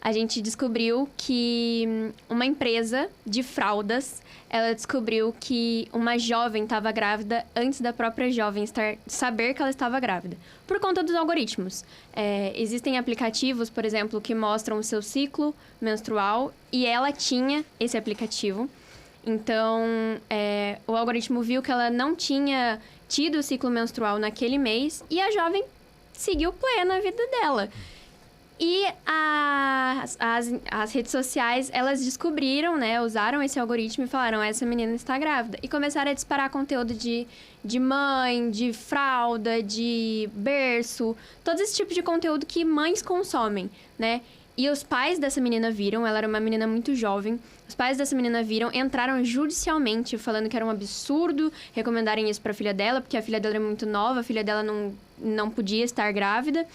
a gente descobriu que uma empresa de fraldas, ela descobriu que uma jovem estava grávida antes da própria jovem saber que ela estava grávida, por conta dos algoritmos. Existem aplicativos, por exemplo, que mostram o seu ciclo menstrual, e ela tinha esse aplicativo. Então, o algoritmo viu que ela não tinha tido o ciclo menstrual naquele mês, e a jovem seguiu plena a vida dela. E as redes sociais, elas descobriram, né? Usaram esse algoritmo e falaram, essa menina está grávida. E começaram a disparar conteúdo de mãe, de fralda, de berço. Todo esse tipo de conteúdo que mães consomem, né? E os pais dessa menina viram, ela era uma menina muito jovem. Os pais dessa menina viram, entraram judicialmente falando que era um absurdo recomendarem isso para a filha dela, porque a filha dela era muito nova, a filha dela não podia estar grávida.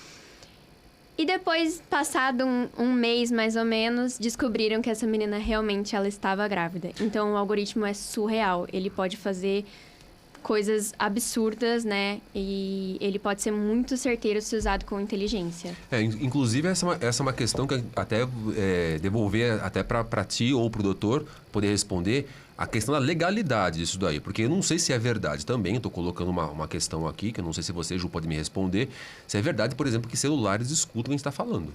E depois, passado um mês mais ou menos, descobriram que essa menina realmente ela estava grávida. Então, o algoritmo é surreal. Ele pode fazer coisas absurdas, né? E ele pode ser muito certeiro se usado com inteligência. Inclusive, essa é uma questão que até devolver até para ti ou para o doutor poder responder, a questão da legalidade disso daí. Porque eu não sei se é verdade também, estou colocando uma questão aqui, que eu não sei se você, Ju, pode me responder. Se é verdade, por exemplo, que celulares escutam o que a gente está falando.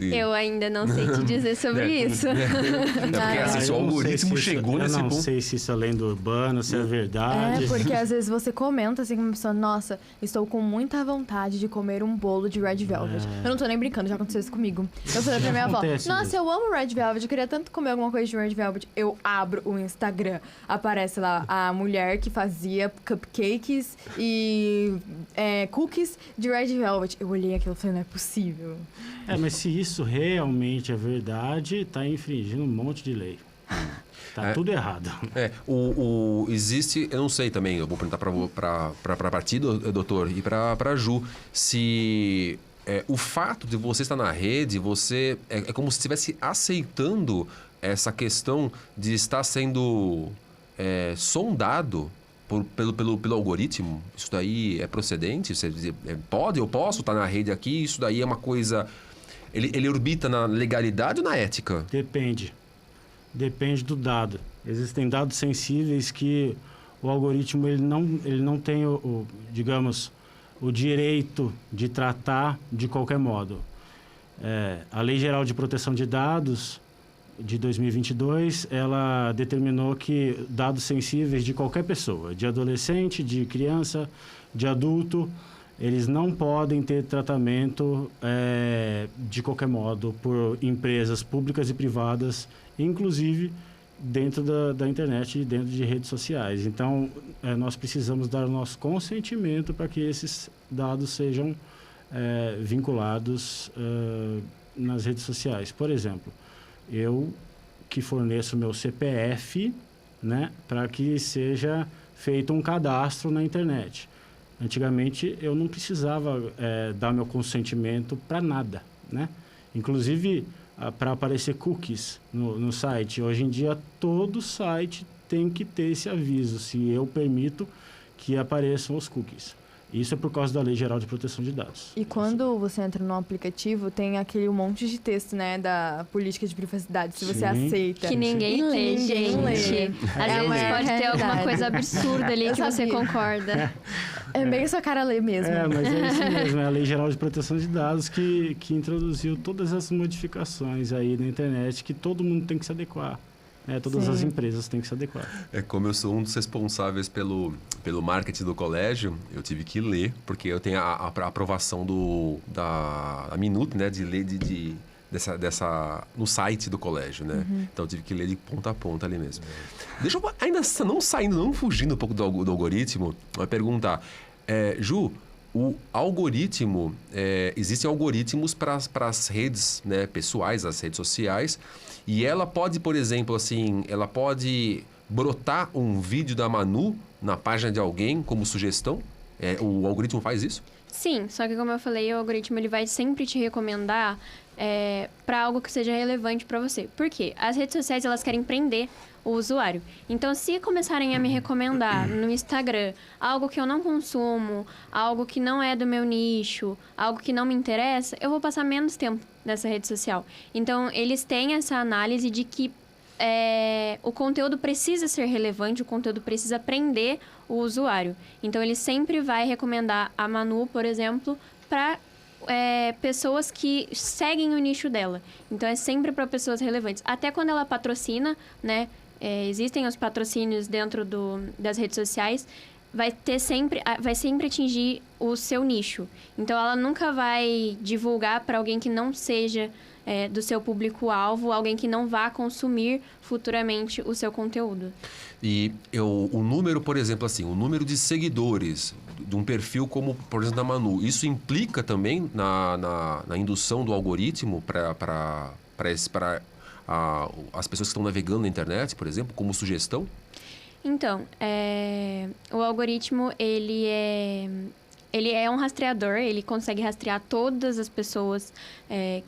Eu ainda não sei te dizer sobre isso. Porque assim, se o algoritmo chegou nesse ponto... Eu não sei se isso é lenda urbana, se é verdade. Porque às vezes você comenta assim com uma pessoa, nossa, estou com muita vontade de comer um bolo de Red Velvet. Eu não tô nem brincando, já aconteceu isso comigo. Eu falei pra minha avó, nossa, eu amo Red Velvet, eu queria tanto comer alguma coisa de Red Velvet. Eu abro o Instagram, aparece lá a mulher que fazia cupcakes e cookies de Red Velvet. Eu olhei aquilo e falei, não é possível. Mas se isso realmente é verdade, tá infringindo um monte de lei. Tá tudo errado. Existe, eu não sei também, eu vou perguntar para ti, doutor, e para Ju, se o fato de você estar na rede, você é como se estivesse aceitando essa questão de estar sendo sondado pelo algoritmo. Isso daí é procedente? Você eu posso estar na rede aqui? Isso daí é uma coisa... Ele orbita na legalidade ou na ética? Depende. Depende do dado. Existem dados sensíveis que o algoritmo ele não tem digamos, o direito de tratar de qualquer modo. A Lei Geral de Proteção de Dados de 2022, ela determinou que dados sensíveis de qualquer pessoa, de adolescente, de criança, de adulto, eles não podem ter tratamento de qualquer modo por empresas públicas e privadas, inclusive dentro da internet e dentro de redes sociais. Então, nós precisamos dar o nosso consentimento para que esses dados sejam vinculados nas redes sociais. Por exemplo, eu que forneço meu CPF, né, para que seja feito um cadastro na internet. Antigamente, eu não precisava dar meu consentimento para nada, né? Inclusive, para aparecer cookies no site. Hoje em dia, todo site tem que ter esse aviso, se eu permito que apareçam os cookies. Isso é por causa da Lei Geral de Proteção de Dados. E quando você entra no aplicativo, tem aquele monte de texto, né, da política de privacidade, se você aceita. Que ninguém lê, gente. Às vezes pode ter alguma coisa absurda ali que você concorda. É bem sua cara ler mesmo. Mas é isso mesmo. É a Lei Geral de Proteção de Dados que introduziu todas essas modificações aí na internet que todo mundo tem que se adequar. Todas as empresas têm que se adequar. Como eu sou um dos responsáveis pelo marketing do colégio, eu tive que ler, porque eu tenho a aprovação da Minute, né, de ler dessa no site do colégio, né? Então eu tive que ler de ponta a ponta ali mesmo. Deixa eu ainda não fugindo um pouco do algoritmo, vai perguntar, Ju, o algoritmo, existem algoritmos para as redes, né, pessoais, as redes sociais, e ela pode, por exemplo, assim, ela pode brotar um vídeo da Manu na página de alguém como sugestão? O algoritmo faz isso? Sim, só que como eu falei, o algoritmo ele vai sempre te recomendar para algo que seja relevante para você. Por quê? As redes sociais elas querem prender o usuário. Então, se começarem a me recomendar no Instagram algo que eu não consumo, algo que não é do meu nicho, algo que não me interessa, eu vou passar menos tempo nessa rede social. Então, eles têm essa análise de que o conteúdo precisa ser relevante, o conteúdo precisa prender o usuário. Então, ele sempre vai recomendar a Manu, por exemplo, para pessoas que seguem o nicho dela. Então, é sempre para pessoas relevantes. Até quando ela patrocina, né? Existem os patrocínios dentro das redes sociais, vai sempre atingir o seu nicho. Então, ela nunca vai divulgar para alguém que não seja do seu público-alvo, alguém que não vá consumir futuramente o seu conteúdo. E o número, por exemplo, assim, o número de seguidores de um perfil como, por exemplo, da Manu, isso implica também na indução do algoritmo para as pessoas que estão navegando na internet, por exemplo, como sugestão? Então, o algoritmo, ele é um rastreador, ele consegue rastrear todas as pessoas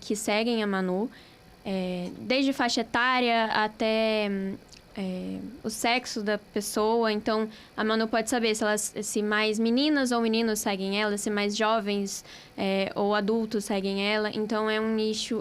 que seguem a Manu, desde faixa etária até o sexo da pessoa. Então, a Manu pode saber se mais meninas ou meninos seguem ela, se mais jovens ou adultos seguem ela. Então, é um nicho,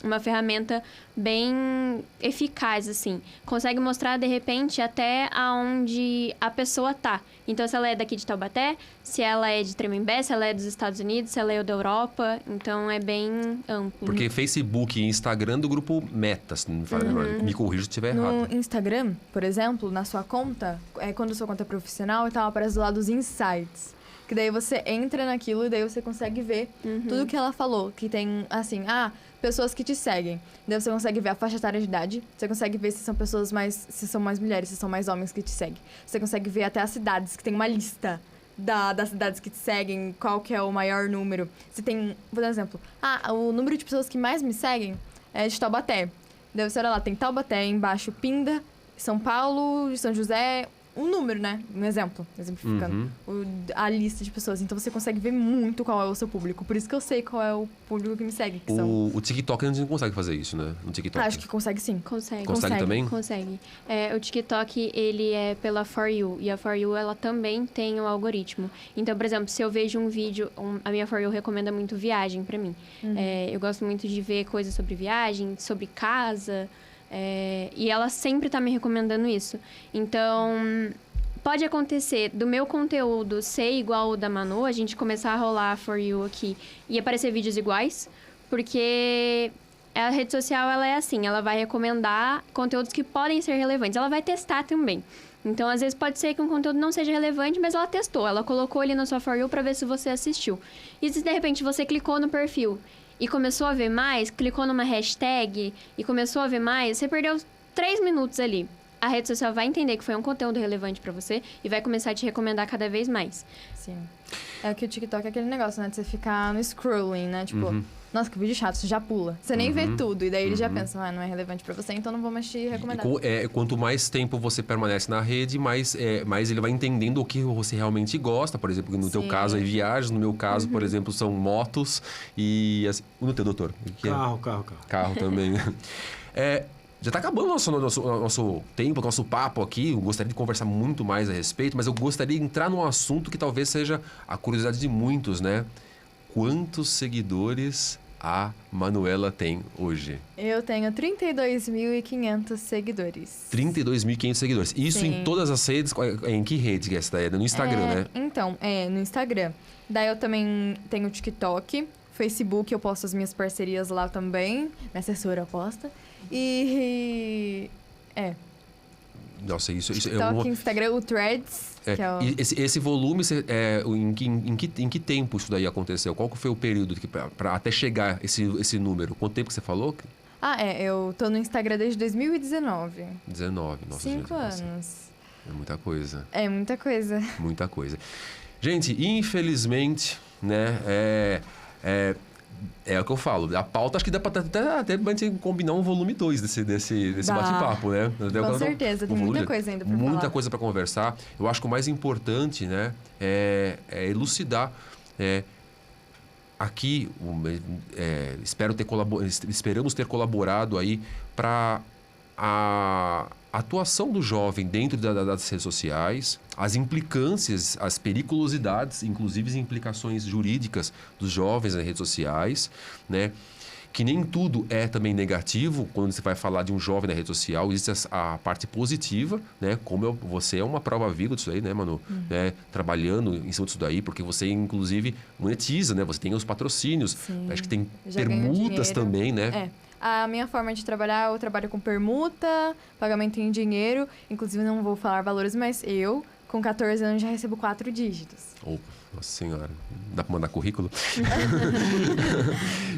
uma ferramenta bem eficaz, assim. Consegue mostrar, de repente, até aonde a pessoa tá. Então, se ela é daqui de Taubaté, se ela é de Tremembé, se ela é dos Estados Unidos, se ela é da Europa. Então, é bem amplo. Porque Facebook e Instagram do grupo Meta, se não me falha, me corrija se estiver errado. No Instagram, por exemplo, na sua conta, quando a sua conta é profissional, então aparece do lado dos insights. Que daí você entra naquilo e daí você consegue ver tudo que ela falou. Que tem, assim, pessoas que te seguem. Daí você consegue ver a faixa etária de idade. Você consegue ver se são mais mulheres, se são mais homens que te seguem. Você consegue ver até as cidades, que tem uma lista das cidades que te seguem, qual que é o maior número. Você tem, por exemplo, o número de pessoas que mais me seguem é de Taubaté. Daí você olha lá, tem Taubaté, embaixo Pinda, São Paulo, São José, um número, né? Um exemplo, exemplificando. A lista de pessoas. Então você consegue ver muito qual é o seu público. Por isso que eu sei qual é o público que me segue. Que são... O TikTok a gente não consegue fazer isso, né? No TikTok. Acho que consegue sim. Consegue. Consegue também? Consegue. O TikTok, ele é pela For You. E a For You, ela também tem um algoritmo. Então, por exemplo, se eu vejo um vídeo... a minha For You recomenda muito viagem pra mim. Eu gosto muito de ver coisas sobre viagem, sobre casa... e ela sempre tá me recomendando isso. Então, pode acontecer do meu conteúdo ser igual ao da Manu, a gente começar a rolar a For You aqui e aparecer vídeos iguais, porque a rede social, ela é assim, ela vai recomendar conteúdos que podem ser relevantes, ela vai testar também. Então, às vezes, pode ser que um conteúdo não seja relevante, mas ela testou, ela colocou ali na sua For You pra ver se você assistiu. E se, de repente, você clicou no perfil e começou a ver mais, clicou numa hashtag e começou a ver mais, você perdeu 3 minutos ali. A rede social vai entender que foi um conteúdo relevante pra você e vai começar a te recomendar cada vez mais. Sim. É que o TikTok é aquele negócio, né? De você ficar no scrolling, né? Tipo, nossa, que vídeo chato, você já pula. Você nem vê tudo. E daí ele já pensa, não é relevante pra você, então não vou mais te recomendar. Quanto mais tempo você permanece na rede, mais ele vai entendendo o que você realmente gosta. Por exemplo, no teu caso é viagens, no meu caso, por exemplo, são motos e... Assim, no teu, doutor? Carro. Carro também. Já está acabando nosso tempo, nosso papo aqui. Eu gostaria de conversar muito mais a respeito, mas eu gostaria de entrar num assunto que talvez seja a curiosidade de muitos, né? Quantos seguidores a Manuela tem hoje? Eu tenho 32.500 seguidores. 32.500 seguidores. Isso Sim. em todas as redes? Em que rede que é essa daí? No Instagram, né? Então, no Instagram. Daí eu também tenho TikTok, Facebook, eu posto as minhas parcerias lá também. Minha assessora posta. Nossa, isso é TikTok, Instagram, o Threads. Que é o... E esse volume, em que tempo isso daí aconteceu? Qual que foi o período para até chegar esse número? Quanto tempo que você falou? Eu tô no Instagram desde 2019. 19, nossa. 5 anos. É muita coisa. É muita coisa. Muita coisa. Gente, infelizmente, né, é o que eu falo. A pauta, acho que dá pra até a gente combinar um volume 2 desse bate-papo, né? Com certeza, tem muita coisa ainda pra falar. Muita coisa pra conversar. Eu acho que o mais importante, né, é elucidar. Aqui, esperamos ter colaborado aí para a atuação do jovem dentro das redes sociais, as implicâncias, as periculosidades, inclusive as implicações jurídicas dos jovens nas redes sociais, né? Que nem tudo é também negativo quando você vai falar de um jovem na rede social. Existe a parte positiva, né? Como você é uma prova viva disso aí, né, Manu? Né? Trabalhando em cima disso daí, porque você, inclusive, monetiza, né? Você tem os patrocínios. Sim. Acho que tem Já permutas também, né? A minha forma de trabalhar, eu trabalho com permuta, pagamento em dinheiro. Inclusive, não vou falar valores, mas eu, com 14 anos, já recebo 4 dígitos. Oh, nossa senhora. Dá para mandar currículo?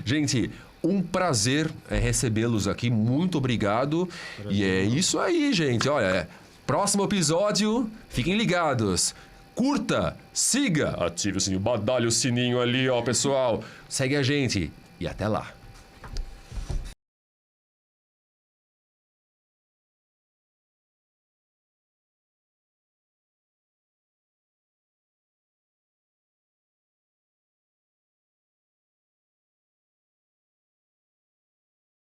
Gente, um prazer recebê-los aqui. Muito obrigado. Prazer. E é isso aí, gente. Olha, próximo episódio, fiquem ligados. Curta, siga, ative o sininho, badalhe o sininho ali, ó, pessoal. Segue a gente e até lá.